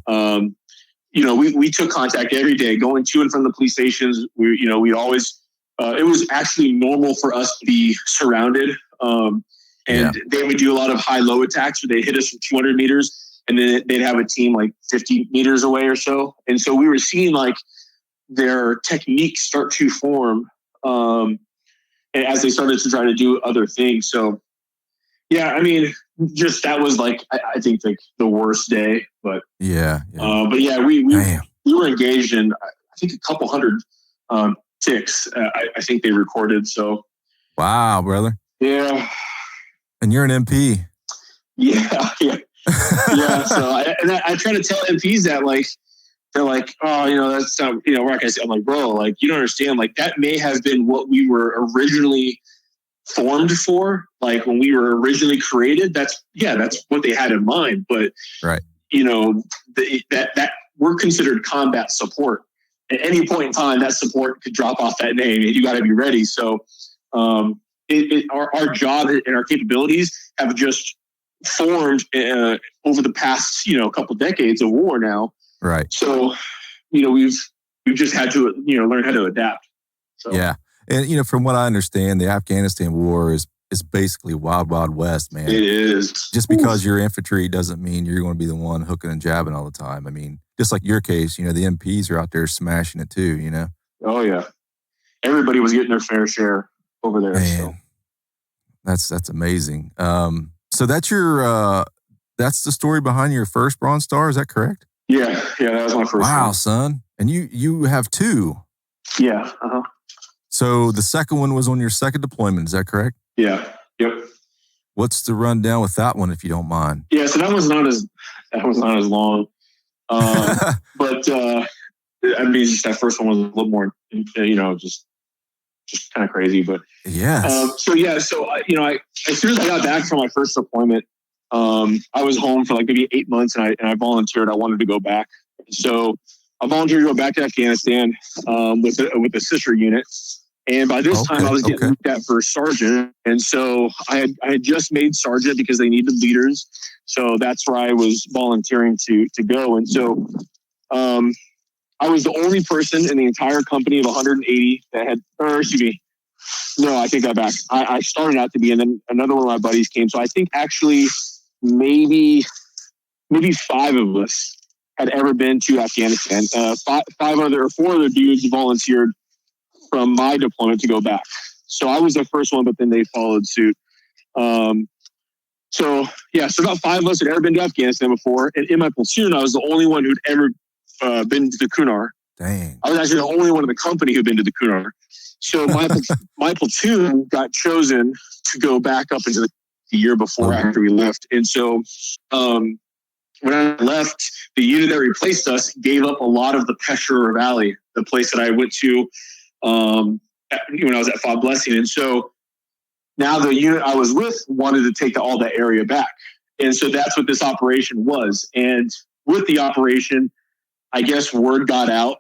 We took contact every day, going to and from the police stations. We'd always, it was actually normal for us to be surrounded. They would do a lot of high-low attacks where they hit us from 200 meters, and then they'd have a team like 50 meters away or so. And so we were seeing like their techniques start to form as they started to try to do other things. So, yeah, just that was like, I think like the worst day. But yeah. But yeah, we were engaged in, I think, a couple hundred ticks. I think they recorded. So. Wow, brother. Yeah. And you're an MP. Yeah. Yeah. So I try to tell MPs that, like, they're like, oh, that's not, we're not gonna say. I'm like, bro, like, you don't understand. Like, that may have been what we were originally formed for. Like when we were originally created, that's what they had in mind. But right, that we're considered combat support. At any point in time, that support could drop off that name, and you got to be ready. So, our job and our capabilities have just formed over the past couple decades of war now. Right. So, we've just had to learn how to adapt. So. Yeah, and from what I understand, the Afghanistan war is basically wild, wild west, man. It is. Just because you're infantry doesn't mean you're going to be the one hooking and jabbing all the time. I mean, just like your case, the MPs are out there smashing it too. Oh yeah, everybody was getting their fair share over there. Man, so. That's amazing. So that's that's the story behind your first Bronze Star. Is that correct? Yeah, that was my first. Wow, one. Son, and you have two. Yeah. So the second one was on your second deployment. Is that correct? Yeah. Yep. What's the rundown with that one, if you don't mind? Yeah, so that was not as long, but just that first one was a little more, just kind of crazy. But yes. So as soon as I got back from my first deployment, I was home for like maybe 8 months, and I volunteered. I wanted to go back, so I volunteered to go back to Afghanistan with a sister unit. And by this time, I was getting looked at for sergeant. And so I had just made sergeant because they needed leaders. So that's where I was volunteering to go. And so I was the only person in the entire company of 180 that had, no, I take that back. I started out to be, and then another one of my buddies came. So I think actually maybe 5 of us had ever been to Afghanistan. 4 other dudes volunteered from my deployment to go back. So I was the first one, but then they followed suit. So about 5 of us had ever been to Afghanistan before. And in my platoon, I was the only one who'd ever been to the Kunar. Dang. I was actually the only one in the company who'd been to the Kunar. So my platoon got chosen to go back up into the year before after we left. And so when I left, the unit that replaced us gave up a lot of the Peshawar Valley, the place that I went to when I was at Fog Blessing. And so now the unit I was with wanted to take all that area back. And so that's what this operation was. And with the operation, I guess word got out.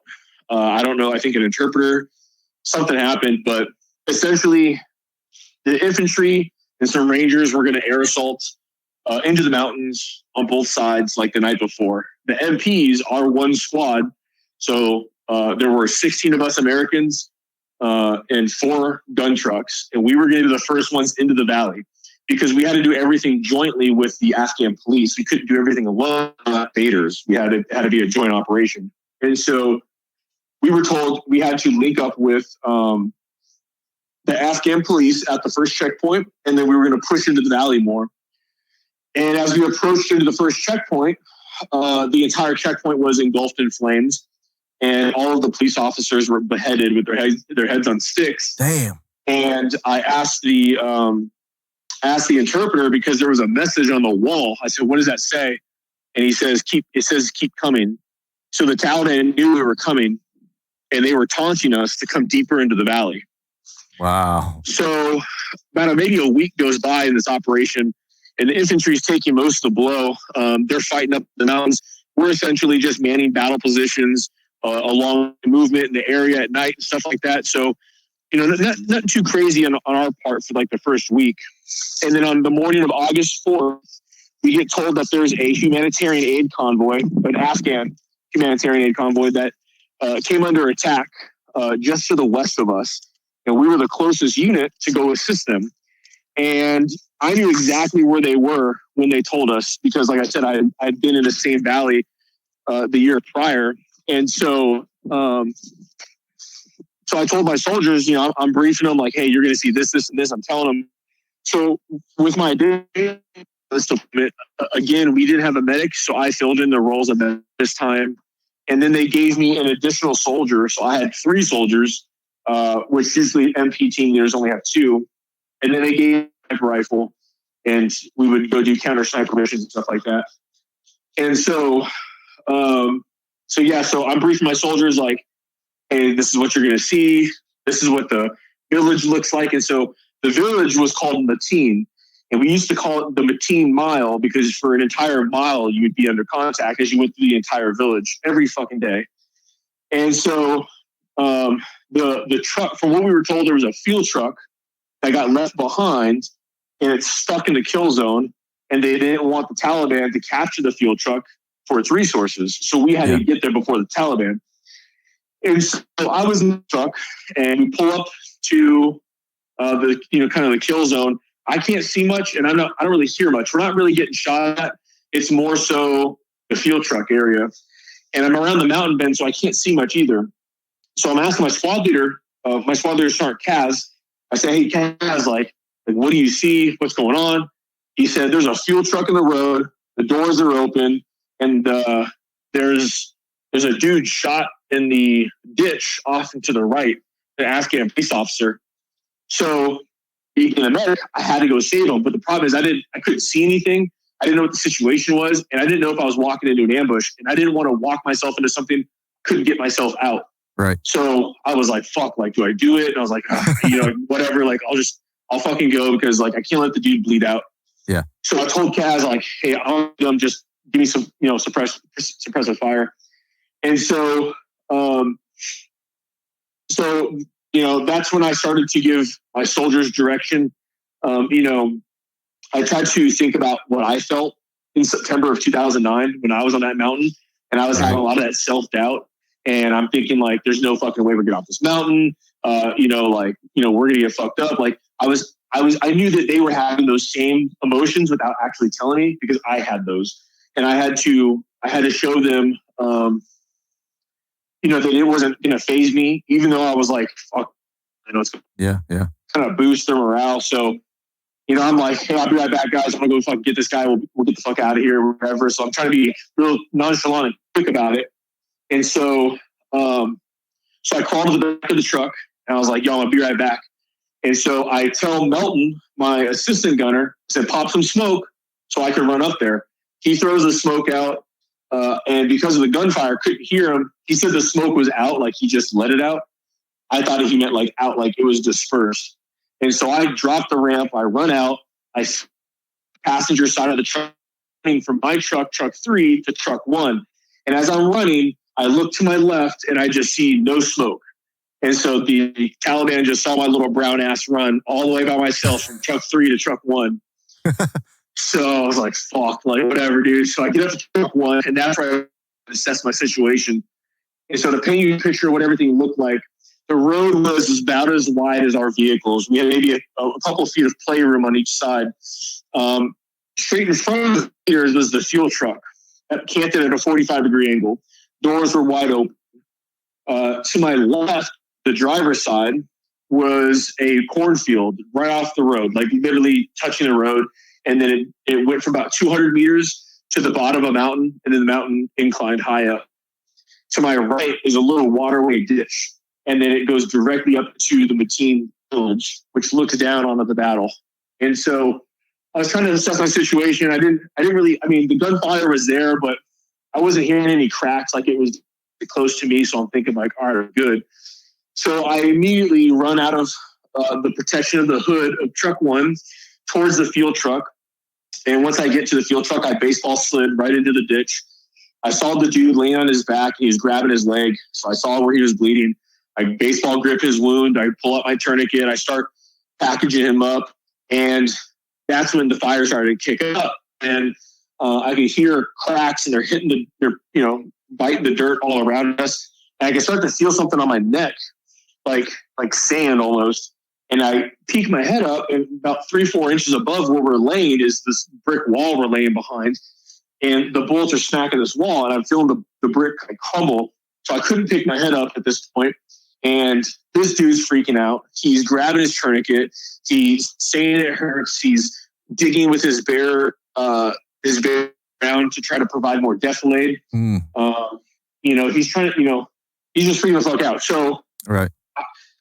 I don't know. I think an interpreter, something happened, but essentially the infantry and some Rangers were going to air assault into the mountains on both sides like the night before. The MPs are one squad. So there were 16 of us Americans and 4 gun trucks. And we were going to be the first ones into the valley because we had to do everything jointly with the Afghan police. We couldn't do everything alone, not baiters. We had to be a joint operation. And so we were told we had to link up with the Afghan police at the first checkpoint, and then we were going to push into the valley more. And as we approached into the first checkpoint, the entire checkpoint was engulfed in flames. And all of the police officers were beheaded with their heads on sticks. Damn. And I asked the interpreter because there was a message on the wall. I said, "What does that say?" And he says, "Keep coming." So the Taliban knew we were coming, and they were taunting us to come deeper into the valley. Wow. So about maybe a week goes by in this operation, and the infantry is taking most of the blow. They're fighting up the mountains. We're essentially just manning battle positions along the movement in the area at night and stuff like that. So, not too crazy on our part for like the first week. And then on the morning of August 4th, we get told that there's a humanitarian aid convoy, an Afghan humanitarian aid convoy that came under attack just to the west of us. And we were the closest unit to go assist them. And I knew exactly where they were when they told us, because like I said, I'd been in the same valley the year prior. And so I told my soldiers, I'm briefing them like, hey, you're going to see this, this, and this. I'm telling them. So with my deployment, again, we didn't have a medic, so I filled in the roles of medic this time. And then they gave me an additional soldier. So I had 3 soldiers, which usually MP team leaders only have 2. And then they gave me a sniper rifle, and we would go do counter sniper missions and stuff like that. And so I'm briefing my soldiers like, hey, this is what you're going to see. This is what the village looks like. And so the village was called Mateen. And we used to call it the Mateen Mile because for an entire mile, you would be under contact as you went through the entire village every fucking day. And so the truck, from what we were told, there was a fuel truck that got left behind and it's stuck in the kill zone. And they didn't want the Taliban to capture the fuel truck for its resources. So we had to get there before the Taliban. And so I was in the truck and we pull up to the, kind of the kill zone. I can't see much and I don't really hear much. We're not really getting shot at. It's more so the fuel truck area. And I'm around the mountain bend, so I can't see much either. So I'm asking my squad leader, Sergeant Kaz. I say, hey, Kaz, like, what do you see? What's going on? He said, there's a fuel truck in the road. The doors are open. And there's a dude shot in the ditch off and to the right, an Afghan police officer. So being a medic, I had to go save him. But the problem is I couldn't see anything. I didn't know what the situation was. And I didn't know if I was walking into an ambush. And I didn't want to walk myself into something, couldn't get myself out. Right. So I was like, fuck, like, do I do it? And I was like, whatever, like, I'll fucking go because like, I can't let the dude bleed out. Yeah. So I told Kaz, like, hey, I'm just give me some, suppressive fire. And so, that's when I started to give my soldiers direction. I tried to think about what I felt in September of 2009 when I was on that mountain and I was having a lot of that self-doubt. And I'm thinking like, there's no fucking way we're getting off this mountain. We're going to get fucked up. Like I knew that they were having those same emotions without actually telling me because I had those. And I had to show them, that it wasn't going to faze me, even though I was like, fuck, I know it's going to kind of boost their morale. So, I'm like, hey, I'll be right back, guys. I'm going to go fucking get this guy. We'll get the fuck out of here, whatever. So I'm trying to be real nonchalant and quick about it. And so I crawled to the back of the truck and I was like, yo, I'll be right back. And so I tell Melton, my assistant gunner, I said, pop some smoke so I can run up there. He throws the smoke out. And because of the gunfire, couldn't hear him. He said the smoke was out, like he just let it out. I thought he meant like out, like it was dispersed. And so I dropped the ramp. I run out. I passenger side of the truck from my truck 3 to truck 1. And as I'm running, I look to my left and I just see no smoke. And so the Taliban just saw my little brown ass run all the way by myself from truck 3 to truck 1. So I was like, fuck, like whatever, dude. So I get up to truck 1 and that's where I assess my situation. And so to paint you a picture of what everything looked like, the road was about as wide as our vehicles. We had maybe a couple of feet of playroom on each side. Straight in front of us was the fuel truck, canted at a 45-degree angle. Doors were wide open. To my left, the driver's side, was a cornfield right off the road, like literally touching the road. And then it went from about 200 meters to the bottom of a mountain, and then the mountain inclined high up. To my right is a little waterway ditch. And then it goes directly up to the Mateen village, which looks down onto the battle. And so I was trying to assess my situation. I didn't really, the gunfire was there, but I wasn't hearing any cracks like it was close to me. So I'm thinking like, all right, good. So I immediately run out of the protection of the hood of truck 1 towards the fuel truck. And once I get to the fuel truck, I baseball slid right into the ditch. I saw the dude laying on his back and he was grabbing his leg. So I saw where he was bleeding. I baseball grip his wound. I pull out my tourniquet. I start packaging him up. And that's when the fire started to kick up. And I could hear cracks and they're hitting they're biting the dirt all around us. And I could start to feel something on my neck, like sand almost. And I peek my head up, and about 3-4 inches above where we're laying is this brick wall we're laying behind. And the bullets are smacking this wall, and I'm feeling the brick like crumble. So I couldn't pick my head up at this point. And this dude's freaking out. He's grabbing his tourniquet. He's saying it hurts. He's digging with his bare ground to try to provide more defilade. He's trying to, he's just freaking the fuck out. So right.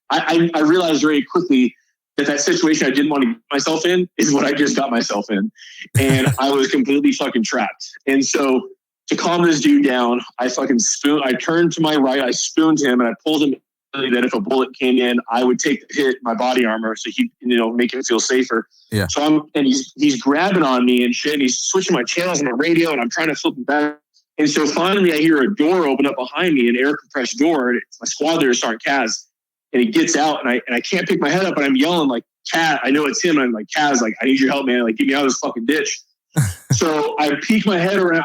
I realized very quickly that situation I didn't want to get myself in is what I just got myself in. And I was completely fucking trapped. And so to calm this dude down, I turned to my right, I spooned him and I pulled him that if a bullet came in, I would take the hit, my body armor, so he, make him feel safer. Yeah. So he's grabbing on me and shit, and he's switching my channels on the radio, and I'm trying to flip him back. And so finally, I hear a door open up behind me, an air compressed door, and it's my squad leader, Sergeant Kaz, and he gets out, and I can't pick my head up, and I'm yelling like, "Kaz!" I know it's him. And I'm like, "Kaz, like, I need your help, man! Like, get me out of this fucking ditch." So I peeked my head around.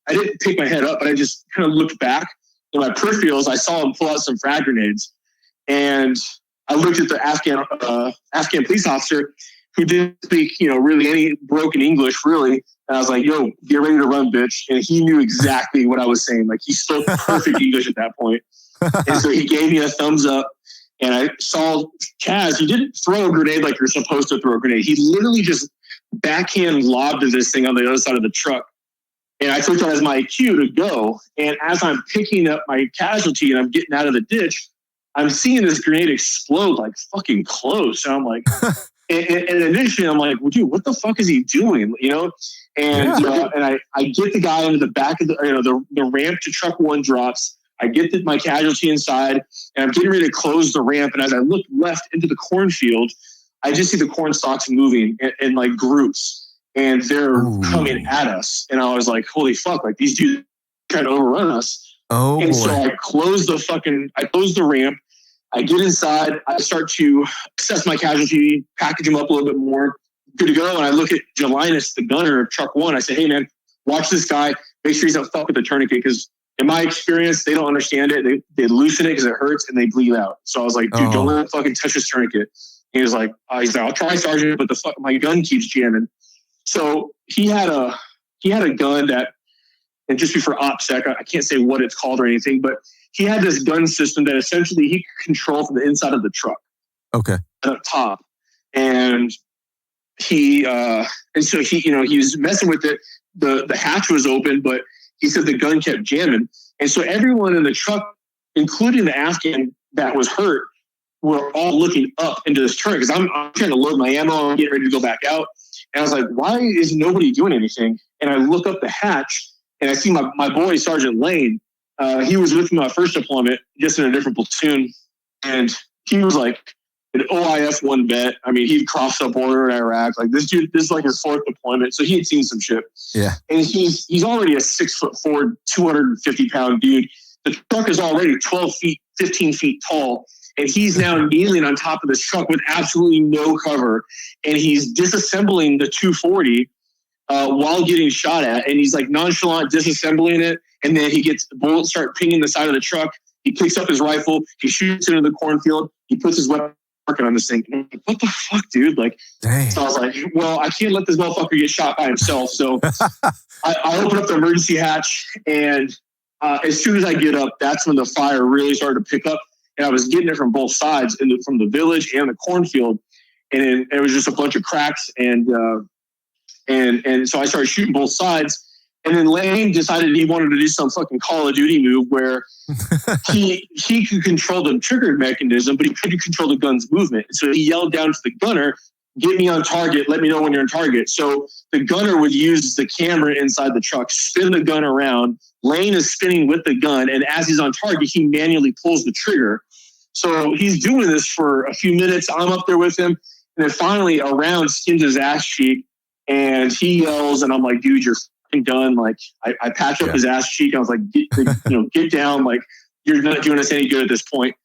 I didn't pick my head up, but I just kind of looked back. In my peripherals, I saw him pull out some frag grenades, and I looked at the Afghan police officer who didn't speak, really any broken English, really. And I was like, "Yo, get ready to run, bitch!" And he knew exactly what I was saying. Like, he spoke perfect English at that point. And so he gave me a thumbs up. And I saw Kaz. He didn't throw a grenade like you're supposed to throw a grenade. He literally just backhand lobbed this thing on the other side of the truck. And I took that as my cue to go. And as I'm picking up my casualty and I'm getting out of the ditch, I'm seeing this grenade explode like fucking close. And I'm like, and initially I'm like, well, dude, what the fuck is he doing? And I get the guy into the back of the ramp to truck one drops. I get my casualty inside, and I'm getting ready to close the ramp. And as I look left into the cornfield, I just see the corn stalks moving in like groups. And they're coming at us. And I was like, holy fuck, like these dudes trying to overrun us. Oh, and boy. So I close the ramp. I get inside. I start to assess my casualty, package them up a little bit more. Good to go. And I look at Jelinus, the gunner of truck one. I said, hey, man, watch this guy. Make sure he's not fucked with the tourniquet, because in my experience, they don't understand it. They loosen it because it hurts and they bleed out. So I was like, dude, don't let him fucking touch his tourniquet. He was like, I'll try, Sergeant, but my gun keeps jamming. So he had a gun that, and just before OPSEC, I can't say what it's called or anything, but he had this gun system that essentially he could control from the inside of the truck. Okay. Up top. And so he was messing with it. The hatch was open, but he said the gun kept jamming. And so everyone in the truck, including the Afghan that was hurt, were all looking up into this turret, because I'm trying to load my ammo and getting ready to go back out. And I was like, why is nobody doing anything? And I look up the hatch and I see my boy, Sergeant Lane. He was with me on my first deployment, just in a different platoon. And he was like an OIF-1 vet. I mean, he'd crossed the border in Iraq. Like this dude, this is like his fourth deployment. So he had seen some shit. Yeah. And he's already a 6'4", 250-pound dude. The truck is already 12 feet, 15 feet tall. And he's now kneeling on top of this truck with absolutely no cover. And he's disassembling the 240 while getting shot at. And he's like nonchalant disassembling it. And then he gets the bullets start pinging the side of the truck. He picks up his rifle. He shoots into the cornfield. He puts his weapon on this thing. And I'm like, what the fuck, dude? Like, dang. So I was like, well, I can't let this motherfucker get shot by himself. So I open up the emergency hatch. And as soon as I get up, that's when the fire really started to pick up. And I was getting it from both sides, from the village and the cornfield, and it was just a bunch of cracks. And so I started shooting both sides. And then Lane decided he wanted to do some fucking Call of Duty move where he could control the trigger mechanism, but he couldn't control the gun's movement. So he yelled down to the gunner, "Get me on target. Let me know when you're on target." So the gunner would use the camera inside the truck, spin the gun around. Lane is spinning with the gun, and as he's on target, he manually pulls the trigger. So he's doing this for a few minutes. I'm up there with him. And then finally a round skins his ass cheek and he yells, and I'm like, dude, you're fucking done. Like I patch up his ass cheek. I was like, get down. Like, you're not doing us any good at this point.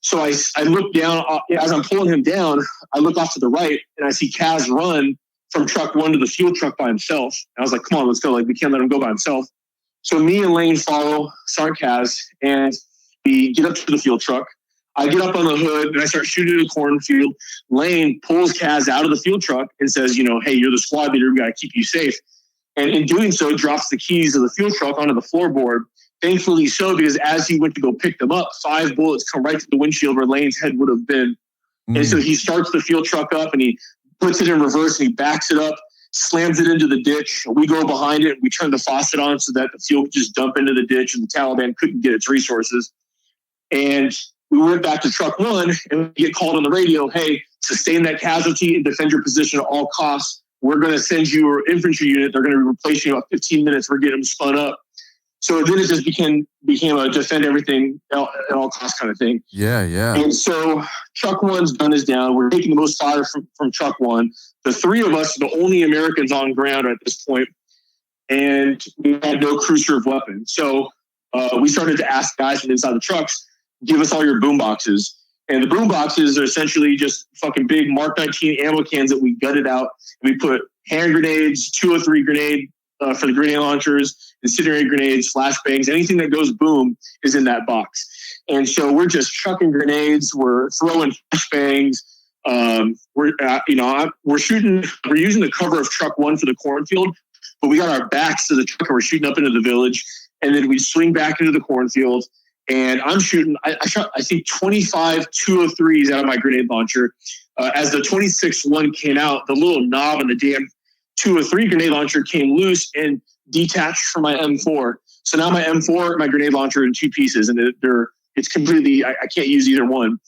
So I look down as I'm pulling him down. I look off to the right and I see Kaz run from truck one to the fuel truck by himself. And I was like, come on, let's go. Like, we can't let him go by himself. So me and Lane follow Sergeant Kaz and we get up to the fuel truck. I get up on the hood and I start shooting in the cornfield. Lane pulls Kaz out of the fuel truck and says, hey, you're the squad leader. We got to keep you safe. And in doing so, drops the keys of the fuel truck onto the floorboard. Thankfully so, because as he went to go pick them up, 5 bullets come right to the windshield where Lane's head would have been. And so he starts the fuel truck up and he puts it in reverse and he backs it up, slams it into the ditch. We go behind it. We turn the faucet on so that the fuel could just dump into the ditch and the Taliban couldn't get its resources. And we went back to truck one and we get called on the radio, hey, sustain that casualty and defend your position at all costs. We're going to send you an infantry unit. They're going to replace you in about 15 minutes. We're getting them spun up. So then it just became a defend everything at all costs kind of thing. Yeah. And so truck one's gun is down. We're taking the most fire from truck one. The three of us are the only Americans on ground at this point, and we had no crew serve weapon. So we started to ask guys from inside the trucks, give us all your boom boxes. And the boom boxes are essentially just fucking big Mark 19 ammo cans that we gutted out. We put hand grenades, 203 grenade for the grenade launchers, incendiary grenades, flashbangs, anything that goes boom is in that box. And so we're just chucking grenades, we're throwing flashbangs. We're using the cover of truck one for the cornfield, but we got our backs to the truck and we're shooting up into the village. And then we swing back into the cornfield. And I'm shooting, I shot, I think 25 203s out of my grenade launcher. As the 26 one came out, the little knob on the damn 203 grenade launcher came loose and detached from my M4. So now my M4 and my grenade launcher are in two pieces, and it's completely, I can't use either one.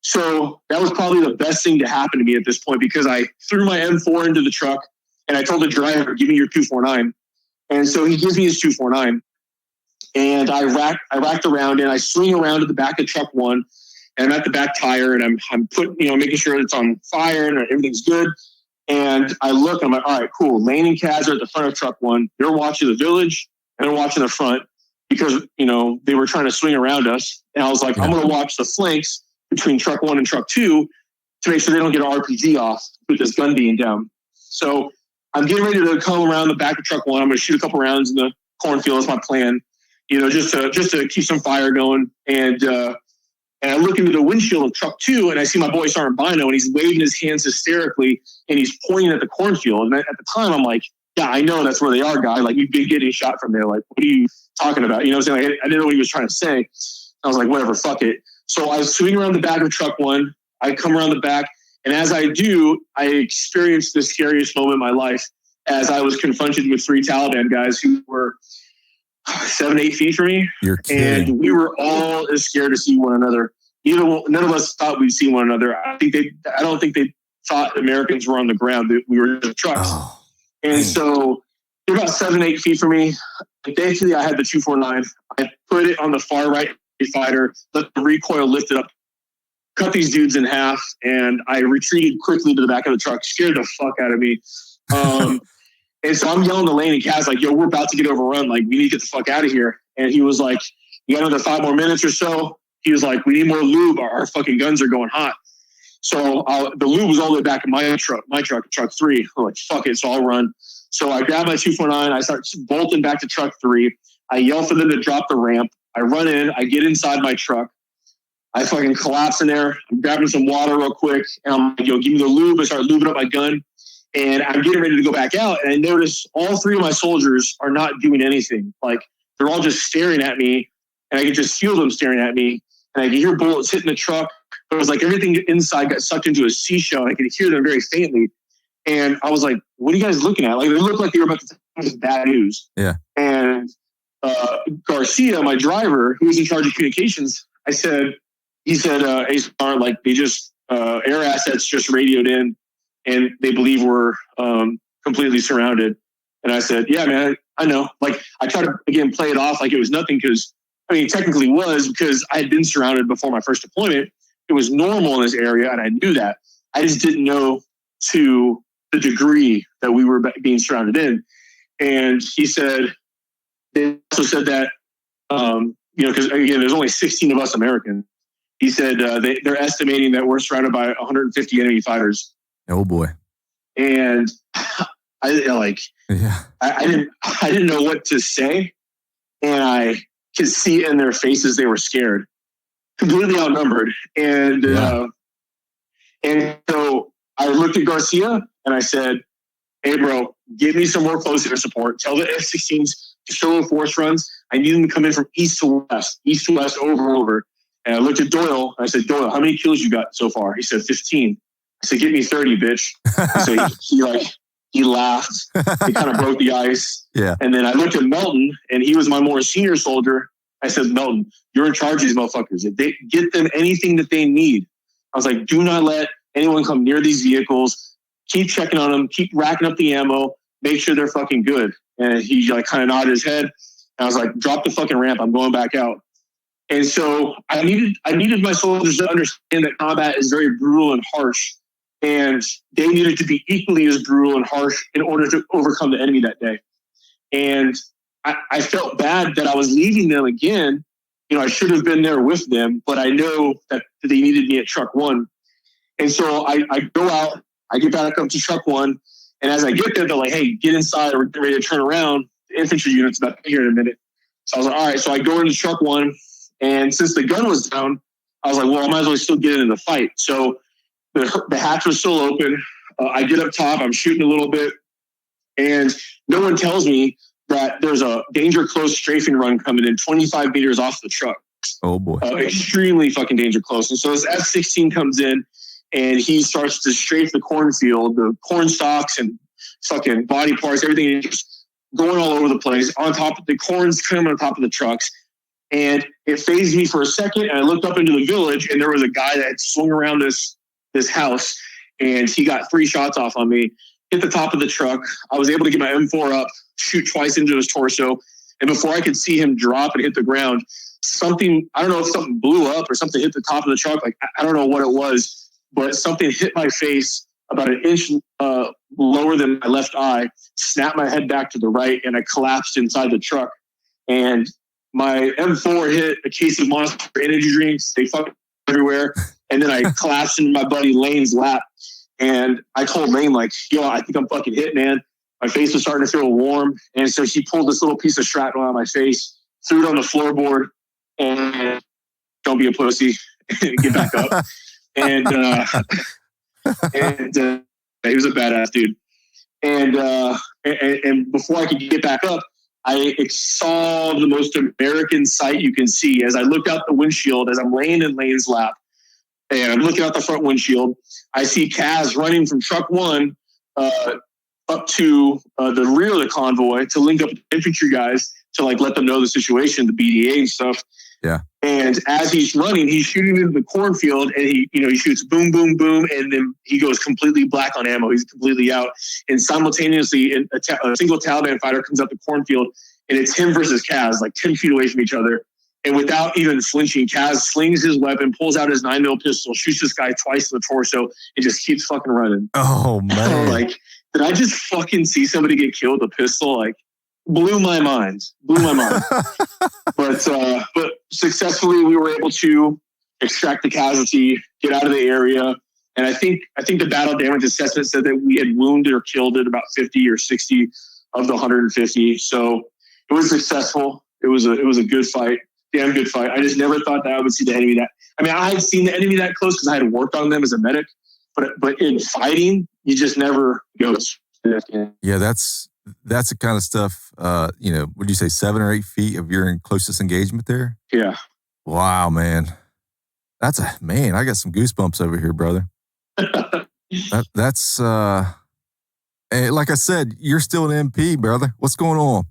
So that was probably the best thing to happen to me at this point, because I threw my M4 into the truck and I told the driver, give me your 249. And so he gives me his 249. And I racked around and I swing around to the back of truck one, and I'm at the back tire and I'm putting, making sure it's on fire and everything's good. And I look, I'm like, all right, cool. Lane and Kaz are at the front of truck one. They're watching the village and they're watching the front because, they were trying to swing around us. And I was like, I'm going to watch the flanks between truck one and truck two to make sure they don't get an RPG off with this gun being down. So I'm getting ready to come around the back of truck one. I'm going to shoot a couple rounds in the cornfield. That's my plan, just to keep some fire going. And I look into the windshield of truck two and I see my boy Sergeant Bino, and he's waving his hands hysterically and he's pointing at the cornfield. And at the time I'm like, yeah, I know that's where they are, guy. Like, you've been getting shot from there. Like, what are you talking about? You know what I'm saying? I didn't know what he was trying to say. I was like, whatever, fuck it. So I swing around the back of truck one. I come around the back. And as I do, I experienced the scariest moment in my life as I was confronted with three Taliban guys who were 7-8 feet from me. You're kidding. And we were all as scared to see one another. None of us thought we'd see one another. I don't think they thought Americans were on the ground. That we were in the trucks. Oh, and so they're about 7-8 feet from me. Thankfully, I had the 249. I put it on the far right fighter, let the recoil lift it up, cut these dudes in half, and I retreated quickly to the back of the truck, scared the fuck out of me. And so I'm yelling to Lane and Kaz, like, yo, we're about to get overrun. Like, we need to get the fuck out of here. And he was like, you got another 5 more minutes or so? He was like, we need more lube. Our fucking guns are going hot. So the lube was all the way back in my truck, truck 3. I'm like, fuck it. So I'll run. So I grab my 249. I start bolting back to truck 3. I yell for them to drop the ramp. I run in. I get inside my truck. I fucking collapse in there. I'm grabbing some water real quick. And I'm like, yo, give me the lube. I start lubing up my gun. And I'm getting ready to go back out. And I notice all 3 of my soldiers are not doing anything. Like, they're all just staring at me. And I can just feel them staring at me. And I can hear bullets hitting the truck. But it was like everything inside got sucked into a seashell. And I could hear them very faintly. And I was like, what are you guys looking at? Like, they looked like they were about to tell us bad news. Yeah. And Garcia, my driver, who was in charge of communications, he said, hey, Smart, like, they just, air assets just radioed in and they believe we're completely surrounded. And I said, yeah, man, I know. Like, I tried to, again, play it off like it was nothing because, it technically was because I had been surrounded before my first deployment. It was normal in this area, and I knew that. I just didn't know to the degree that we were being surrounded in. And he said, they also said that, because, again, there's only 16 of us Americans. He said they're estimating that we're surrounded by 150 enemy fighters. Oh, boy. And I didn't know what to say. And I could see in their faces they were scared, completely outnumbered. And so I looked at Garcia and I said, hey, bro, give me some more close air support. Tell the F-16s to show force runs. I need them to come in from east to west, over and over. And I looked at Doyle. And I said, Doyle, how many kills you got so far? He said, 15. I said, give me 30, bitch. So he laughed. He kind of broke the ice. Yeah. And then I looked at Melton, and he was my more senior soldier. I said, Melton, you're in charge of these motherfuckers. If they get them anything that they need, I was like, do not let anyone come near these vehicles. Keep checking on them. Keep racking up the ammo. Make sure they're fucking good. And he kind of nodded his head. And I was like, drop the fucking ramp. I'm going back out. And so I needed my soldiers to understand that combat is very brutal and harsh. And they needed to be equally as brutal and harsh in order to overcome the enemy that day. And I felt bad that I was leaving them again. I should have been there with them, but I know that they needed me at truck one. And so I go out, I get back up to truck one. And as I get there, they're like, hey, get inside. We're getting ready to turn around. The infantry unit's about to be here in a minute. So I was like, all right. So I go into truck one. And since the gun was down, I was like, well, I might as well still get into the fight. So the hatch was still open. I get up top. I'm shooting a little bit. And no one tells me that there's a danger close strafing run coming in 25 meters off the truck. Oh, boy. Extremely fucking danger close. And so this F-16 comes in, and he starts to strafe the cornfield, the corn stalks and fucking body parts, everything is just going all over the place. On top of the corn's coming on top of the trucks. And it phased me for a second, and I looked up into the village, and there was a guy that had swung around this house, and he got 3 shots off on me, hit the top of the truck. I was able to get my M4 up, shoot twice into his torso, and before I could see him drop and hit the ground, something, I don't know if something blew up or something hit the top of the truck. Like, I don't know what it was, but something hit my face about an inch lower than my left eye, snapped my head back to the right, and I collapsed inside the truck. And my M4 hit a case of Monster energy drinks. They fucking everywhere. And then I collapsed into my buddy Lane's lap. And I told Lane, like, yo, I think I'm fucking hit, man. My face was starting to feel warm. And so he pulled this little piece of shrapnel out of my face, threw it on the floorboard, and don't be a pussy. Get back up. And he was a badass dude. And before I could get back up, I saw the most American sight you can see. As I looked out the windshield, as I'm laying in Lane's lap, and I'm looking out the front windshield, I see Kaz running from truck one up to the rear of the convoy to link up with the infantry guys to like let them know the situation, the BDA and stuff. Yeah. And as he's running, he's shooting into the cornfield, and he shoots boom, boom, boom, and then he goes completely black on ammo. He's completely out. And simultaneously, a single Taliban fighter comes up the cornfield, and it's him versus Kaz, like 10 feet away from each other. And without even flinching, Kaz slings his weapon, pulls out his 9mm pistol, shoots this guy twice in the torso, and just keeps fucking running. Oh, man. Like, did I just fucking see somebody get killed with a pistol? Like, blew my mind. But successfully we were able to extract the casualty, get out of the area. And I think the battle damage assessment said that we had wounded or killed at about 50 or 60 of the 150. So it was successful. It was a good fight, damn good fight. I just never thought that I would see the enemy I had seen the enemy that close because I had worked on them as a medic, but in fighting, you just never go. Yeah, that's the kind of stuff, would you say 7 or 8 feet of your closest engagement there? Yeah. Wow, man. I got some goosebumps over here, brother. That's like I said, you're still an MP, brother. What's going on?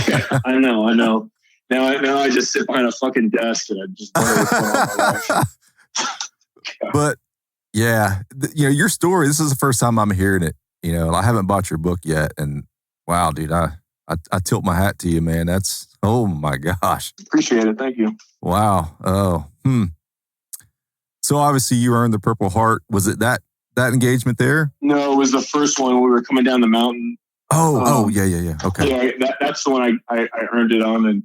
Yeah, I know. Now I just sit behind a fucking desk and I just wonder what's going on in my life. But yeah, your story, this is the first time I'm hearing it. I haven't bought your book yet, and wow, dude, I tilt my hat to you, man. That's, oh my gosh. Appreciate it. Thank you. Wow. Oh, So obviously you earned the Purple Heart. Was it that engagement there? No, it was the first one. We were coming down the mountain. Yeah. Okay. Yeah, that's the one I earned it on, and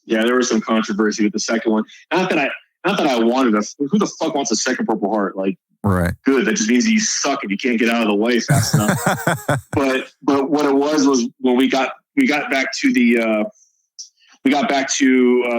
there was some controversy with the second one. Not that I wanted who the fuck wants a second Purple Heart? Like, right. Good. That just means you suck and you can't get out of the way fast enough. But what it was when we got back to the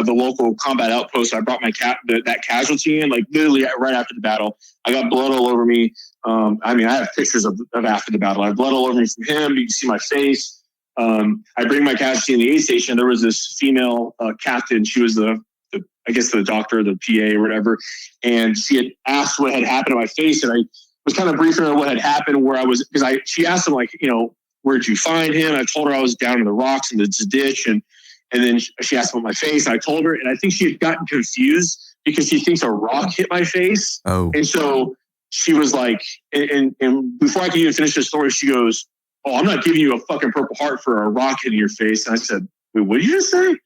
local combat outpost. I brought my that casualty in, like literally right after the battle. I got blood all over me. I have pictures of after the battle. I have blood all over me from him. You can see my face. I bring my casualty in the aid station. There was this female captain. She was the doctor, the PA or whatever. And she had asked what had happened to my face. And I was kind of briefing her what had happened, she asked him, like, where'd you find him? I told her I was down in the rocks in the ditch. And then she asked about my face. I told her, and I think she had gotten confused because she thinks a rock hit my face. Oh. And so she was like, and before I could even finish the story, she goes, "Oh, I'm not giving you a fucking Purple Heart for a rock in your face." And I said, "Wait, what did you just say?"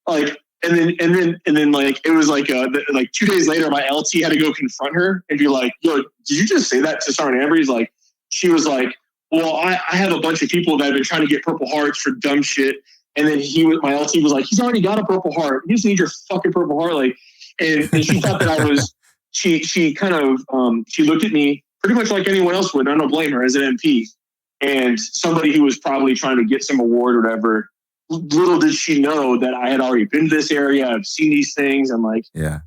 Like, and then like, it was like 2 days later, my LT had to go confront her and be like, "Yo, did you just say that to Sergeant Ambriz?" Like, she was like, "Well, I have a bunch of people that have been trying to get Purple Hearts for dumb shit." And then my LT was like, "He's already got a Purple Heart. You just need your fucking Purple Heart." Like, and she thought that I was, she kind of, she looked at me pretty much like anyone else would. I don't blame her, as an MP. And somebody who was probably trying to get some award or whatever. Little did she know that I had already been to this area. I've seen these things. I'm like, yeah.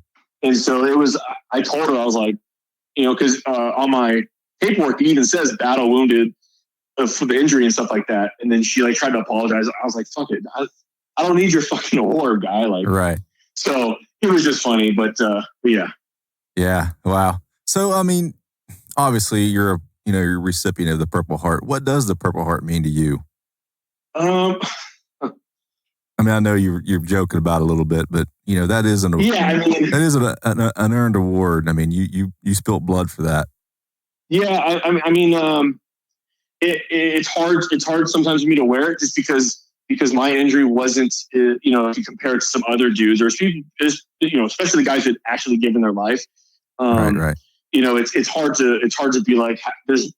And so it was, I told her, I was like, because on my paperwork, it even says battle wounded for the injury and stuff like that. And then she like tried to apologize. I was like, fuck it. I don't need your fucking award, guy. Like, right. So it was just funny, but yeah. Yeah. Wow. So, I mean, obviously you're a recipient of the Purple Heart. What does the Purple Heart mean to you? I mean, I know you're joking about it a little bit, but that is an earned award. I mean, you spilt blood for that. Yeah, it's hard. It's hard sometimes for me to wear it just because my injury wasn't, if you compare it to some other dudes or people, especially the guys that actually given their life. Right. It's hard to be like,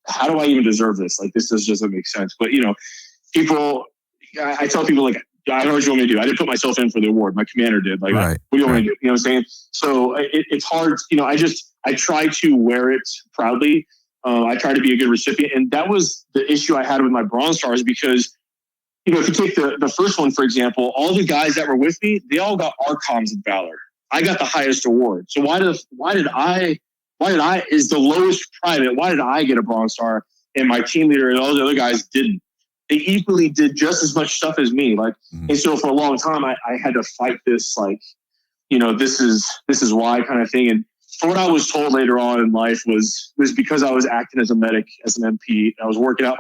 how do I even deserve this? Like, this just doesn't make sense. But people, I tell people, like, I don't know what you want me to do. I didn't put myself in for the award. My commander did. Like, right. What do you want me to do? You know what I'm saying? So it's hard. I try to wear it proudly. I try to be a good recipient. And that was the issue I had with my Bronze Stars because, if you take the first one, for example, all the guys that were with me, they all got Archons of Valor. I got the highest award. So why did I, is the lowest private, why did I get a Bronze Star and my team leader and all the other guys didn't? They equally did just as much stuff as me. Like, And so for a long time, I had to fight this, like, this is why kind of thing. And what I was told later on in life was because I was acting as a medic, as an MP, I was working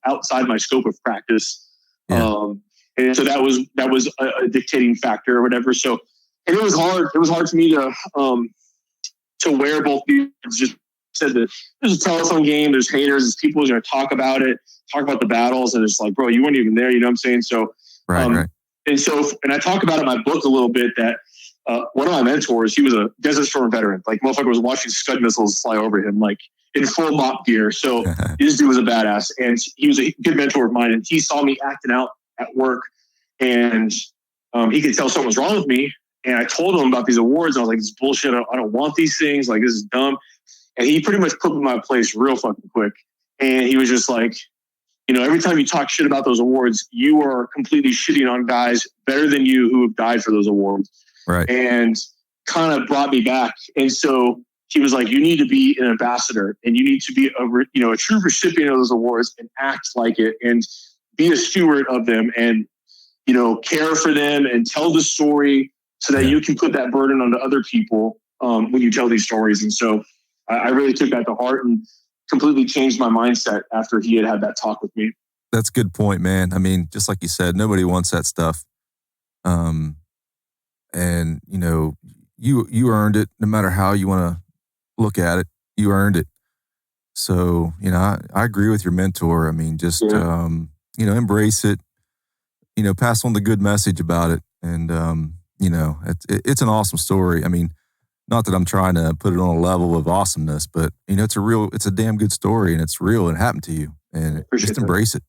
outside my scope of practice. Yeah. And so that was a dictating factor or whatever. So, and it was hard. It was hard for me to wear both these. Just said that there's a telephone game. There's haters. There's people who's going to talk about it, talk about the battles, and it's like, bro, you weren't even there. You know what I'm saying? So, right. And I talk about in my book a little bit that one of my mentors, he was a Desert Storm veteran. Like, motherfucker was watching Scud missiles fly over him, like in full mop gear. So this dude was a badass, and he was a good mentor of mine. And he saw me acting out at work, and he could tell something was wrong with me. And I told him about these awards. And I was like, this is bullshit. I don't want these things. Like, this is dumb. And he pretty much put me in my place real fucking quick. And he was just like, every time you talk shit about those awards, you are completely shitting on guys better than you who have died for those awards. Right. And kind of brought me back. And so he was like, you need to be an ambassador and you need to be a true recipient of those awards and act like it and be a steward of them and, care for them and tell the story so that you can put that burden onto other people when you tell these stories. And so I really took that to heart and completely changed my mindset after he had that talk with me. That's a good point, man. I mean, just like you said, nobody wants that stuff. And you earned it. No matter how you want to look at it, you earned it. So, I agree with your mentor. I mean, just, embrace it, pass on the good message about it. And, it's an awesome story. I mean, not that I'm trying to put it on a level of awesomeness, but, it's a damn good story and it's real and it happened to you and just embrace it.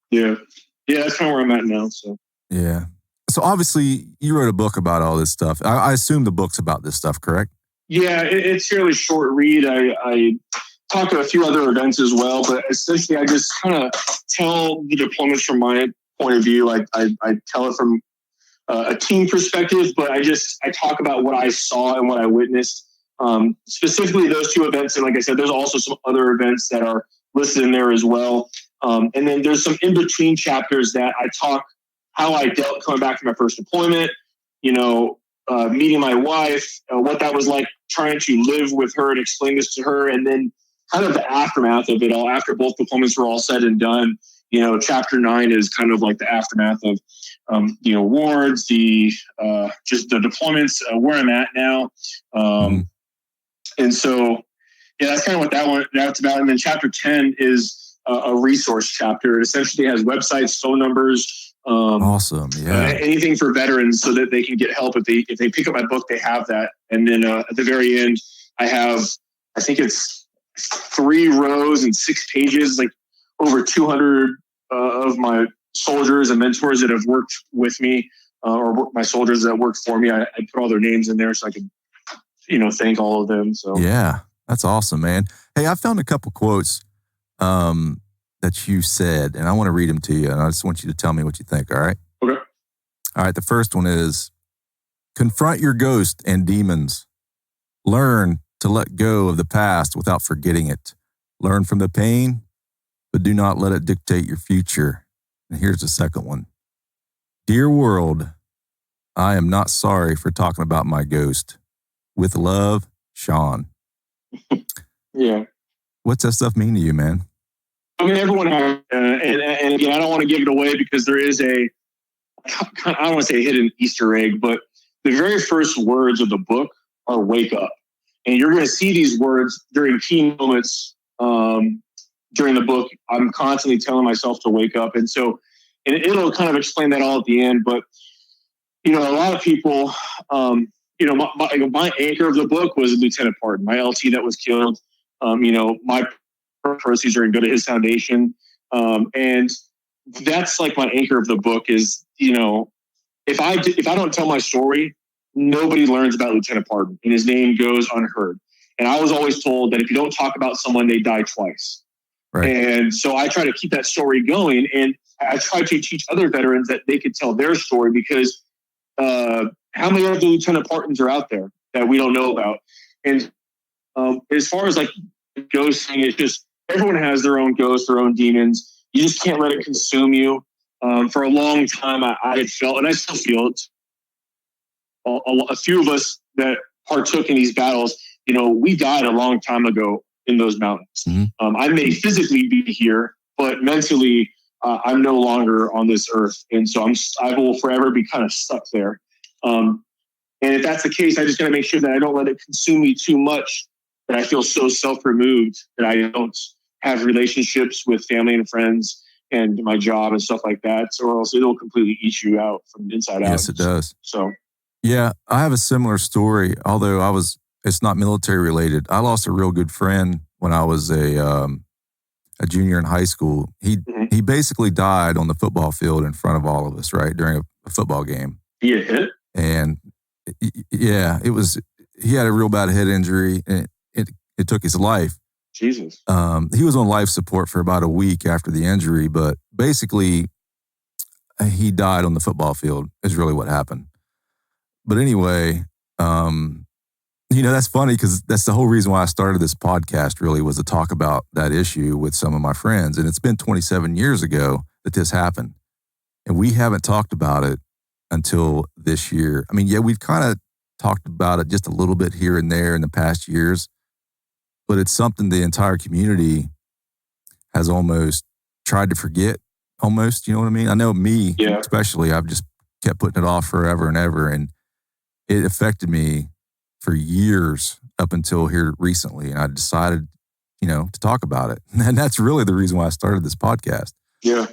Yeah. Yeah. That's kind of where I'm at now. So, yeah. So obviously you wrote a book about all this stuff. I assume the book's about this stuff, correct? Yeah, it's fairly short read. I talk to a few other events as well, but essentially I just kind of tell the deployments from my point of view. I tell it from a team perspective, but I talk about what I saw and what I witnessed. Specifically those two events. And like I said, there's also some other events that are listed in there as well. And then there's some in-between chapters that I talk how I dealt coming back from my first deployment, meeting my wife, what that was like, trying to live with her and explain this to her. And then kind of the aftermath of it all, after both deployments were all said and done. Chapter 9 is kind of like the aftermath of the awards, just the deployments, where I'm at now. And so, yeah, that's kind of what that's about. And then chapter 10 is a resource chapter. It essentially has websites, phone numbers, awesome, yeah, anything for veterans so that they can get help. If they pick up my book, they have that. And then at the very end, I think it's 3 rows and 6 pages, like over 200 of my soldiers and mentors that have worked with me, or my soldiers that worked for me. I put all their names in there so I could, thank all of them. So yeah, that's awesome, man. Hey, I found a couple quotes that you said, and I want to read them to you, and I just want you to tell me what you think, all right? Okay. All right, the first one is, confront your ghost and demons. Learn to let go of the past without forgetting it. Learn from the pain, but do not let it dictate your future. And here's the second one. Dear world, I am not sorry for talking about my ghost. With love, Sean. Yeah. What's that stuff mean to you, man? I mean, everyone has, and again, I don't want to give it away because there is I don't want to say hidden Easter egg, but the very first words of the book are wake up. And you're going to see these words during key moments during the book. I'm constantly telling myself to wake up. And it'll kind of explain that all at the end. But, a lot of people, my anchor of the book was Lieutenant Parton, my LT that was killed. My proceeds are going to go to his foundation. And that's like my anchor of the book is, if I don't tell my story, nobody learns about Lieutenant Parton and his name goes unheard. And I was always told that if you don't talk about someone, they die twice. Right. And so I try to keep that story going. And I try to teach other veterans that they could tell their story because how many other Lieutenant Partons are out there that we don't know about? And as far as like ghosting, it's just everyone has their own ghosts, their own demons. You just can't let it consume you. For a long time, I had felt, and I still feel it, a few of us that partook in these battles, we died a long time ago in those mountains. Mm-hmm. I may physically be here, but mentally, I'm no longer on this earth. And so I will forever be kind of stuck there. And if that's the case, I just got to make sure that I don't let it consume me too much, that I feel so self-removed that I don't have relationships with family and friends and my job and stuff like that, or else it'll completely eat you out from the inside out. Yes, it does. So, yeah, I have a similar story, although it's not military related. I lost a real good friend when I was a junior in high school. He basically died on the football field in front of all of us, right, during a football game. He had hit? And yeah, he had a real bad head injury, and it took his life. Jesus. He was on life support for about a week after the injury, but basically he died on the football field is really what happened. But anyway, that's funny because that's the whole reason why I started this podcast really was to talk about that issue with some of my friends. And it's been 27 years ago that this happened. And we haven't talked about it until this year. I mean, yeah, we've kind of talked about it just a little bit here and there in the past years, but it's something the entire community has almost tried to forget almost, you know what I mean? I know me, especially, I've just kept putting it off forever and ever. And it affected me for years up until here recently. And I decided, to talk about it. And that's really the reason why I started this podcast. Yeah.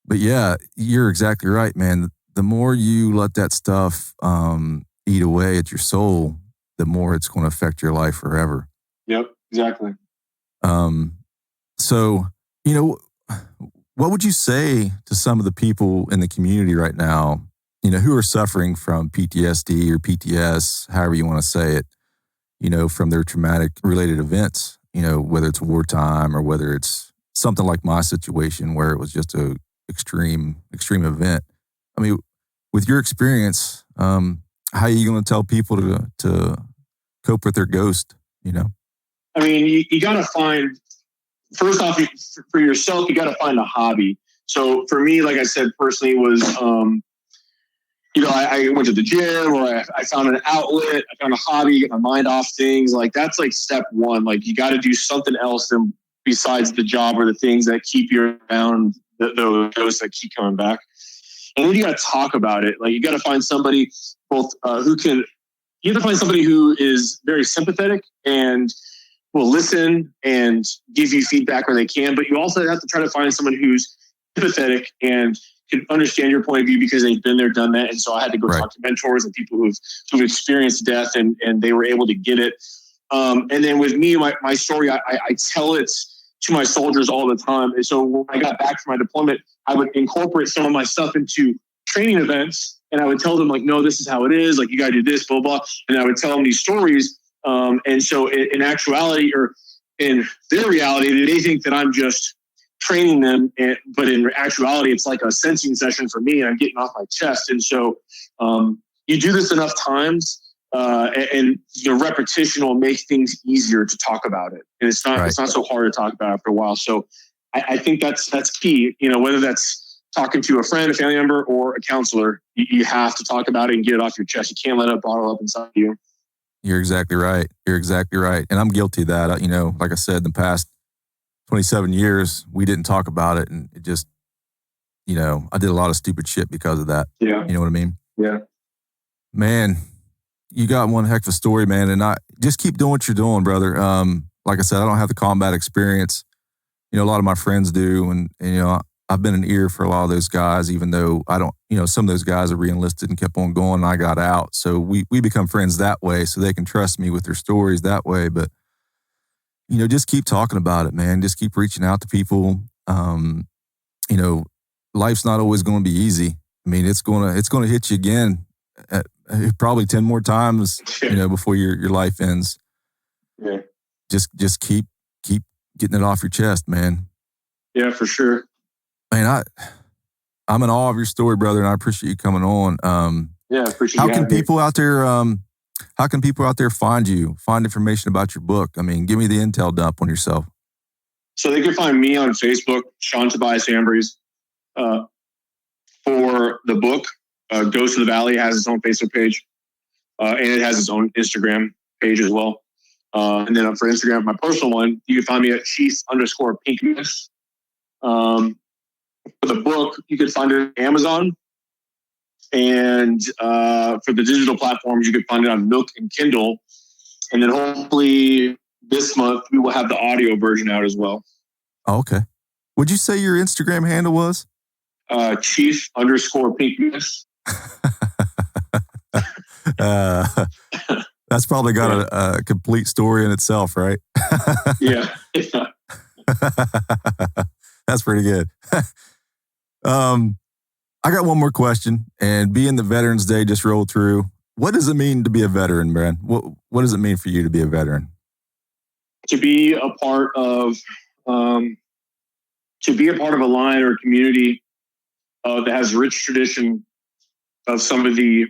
But yeah, you're exactly right, man. The more you let that stuff eat away at your soul, the more it's going to affect your life forever. Yep, exactly. So, what would you say to some of the people in the community right now, who are suffering from PTSD or PTS, however you want to say it, from their traumatic related events, whether it's wartime or whether it's something like my situation where it was just a extreme event. I mean, with your experience, how are you going to tell people to cope with their ghost, I mean, you got to find, first off, for yourself, you got to find a hobby. So for me, like I said, personally was, I went to the gym, or I found an outlet, I found a hobby, get my mind off things. Like that's like step one. Like you got to do something else besides the job or the things that keep you around, those that keep coming back. And then you got to talk about it. Like you got to find somebody you have to find somebody who is very sympathetic and will listen and give you feedback where they can, but you also have to try to find someone who's empathetic and can understand your point of view because they've been there, done that. And so I had to go talk to mentors and people who've experienced death and they were able to get it. And then with me, my story, I tell it to my soldiers all the time. And so when I got back from my deployment, I would incorporate some of my stuff into training events, and I would tell them like, no, this is how it is. Like, you got to do this, blah, blah. And I would tell them these stories. And so in actuality, or in their reality, they think that I'm just training them. But in actuality, it's like a sensing session for me, and I'm getting off my chest. And so you do this enough times, and the repetition will make things easier to talk about it. And it's not so hard to talk about after a while. So I think that's key. Whether that's talking to a friend, a family member, or a counselor, you have to talk about it and get it off your chest. You can't let it bottle up inside you. You're exactly right. And I'm guilty of that. Like I said, in the past 27 years, we didn't talk about it. And it just, I did a lot of stupid shit because of that. Yeah. You know what I mean? Yeah. Man, you got one heck of a story, man. And I just keep doing what you're doing, brother. Like I said, I don't have the combat experience. A lot of my friends do. And I've been an ear for a lot of those guys, even though I don't, some of those guys are re-enlisted and kept on going and I got out. So we become friends that way so they can trust me with their stories that way. But, just keep talking about it, man. Just keep reaching out to people. Life's not always going to be easy. I mean, it's going to hit you again probably 10 more times, before your life ends. Yeah. Just keep getting it off your chest, man. Yeah, for sure. Man, I'm in awe of your story, brother, and I appreciate you coming on. Yeah, I appreciate how you can having me. people out there find you, find information about your book? I mean, give me the intel dump on yourself. So they can find me on Facebook, Sean Tobias Ambriz. For the book, Goes to the Valley has its own Facebook page, and it has its own Instagram page as well. And then for Instagram, my personal one, you can find me at Chiefs_Pinkness. For the book, you can find it on Amazon. And for the digital platforms, you can find it on Nook and Kindle. And then hopefully this month, we will have the audio version out as well. Oh, okay. Would you say your Instagram handle was? Chief_Pinkness. That's probably got a complete story in itself, right? Yeah. That's pretty good. I got one more question, and being the Veterans Day just rolled through, what does it mean to be a veteran, man? What does it mean for you to be a veteran? To be a part of a line or a community that has a rich tradition of some of the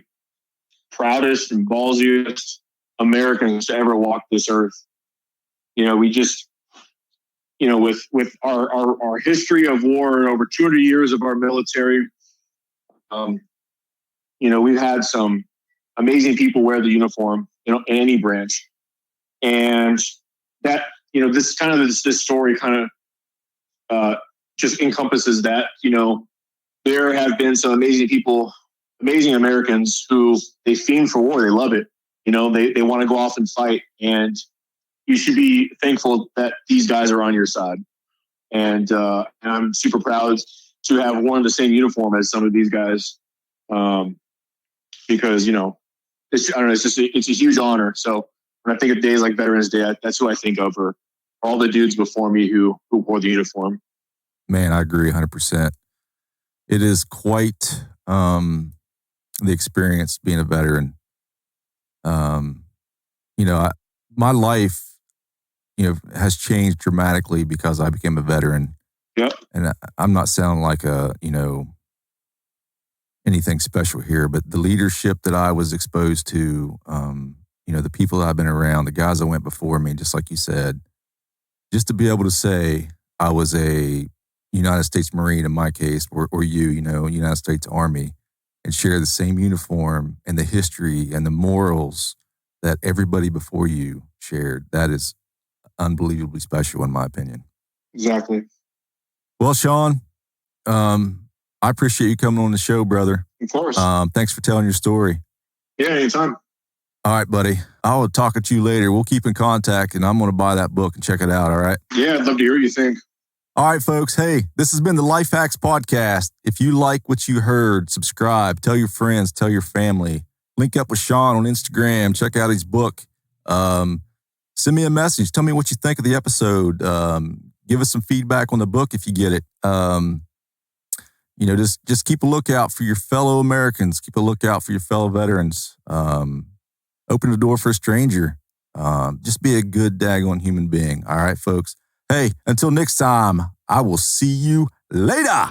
proudest and ballsiest Americans to ever walk this earth. We just, with our history of war and over 200 years of our military, we've had some amazing people wear the uniform, in any branch. And that, this story kind of just encompasses that. There have been some amazing people, amazing Americans who they fiend for war. They love it. They want to go off and fight. And you should be thankful that these guys are on your side. And I'm super proud to have worn the same uniform as some of these guys. Because, it's a huge honor. So when I think of days like Veterans Day, that's who I think of, or all the dudes before me who wore the uniform. Man, I agree 100%. It is quite the experience being a veteran. My life, has changed dramatically because I became a veteran. Yep. And I'm not sounding like anything special here, but the leadership that I was exposed to, the people that I've been around, the guys that went before me, just like you said, just to be able to say I was a United States Marine in my case, or United States Army, and share the same uniform and the history and the morals that everybody before you shared. That is unbelievably special in my opinion. Exactly. Well, Sean, I appreciate you coming on the show, brother. Of course. Thanks for telling your story. Yeah, anytime. All right, buddy. I'll talk to you later. We'll keep in contact, and I'm going to buy that book and check it out, all right? Yeah, I'd love to hear what you think. All right, folks. Hey, this has been the Life Hacks Podcast. If you like what you heard, subscribe, tell your friends, tell your family. Link up with Sean on Instagram. Check out his book. Send me a message. Tell me what you think of the episode. Give us some feedback on the book if you get it. Just keep a lookout for your fellow Americans. Keep a lookout for your fellow veterans. Open the door for a stranger. Just be a good daggone human being. All right, folks. Hey, until next time, I will see you later.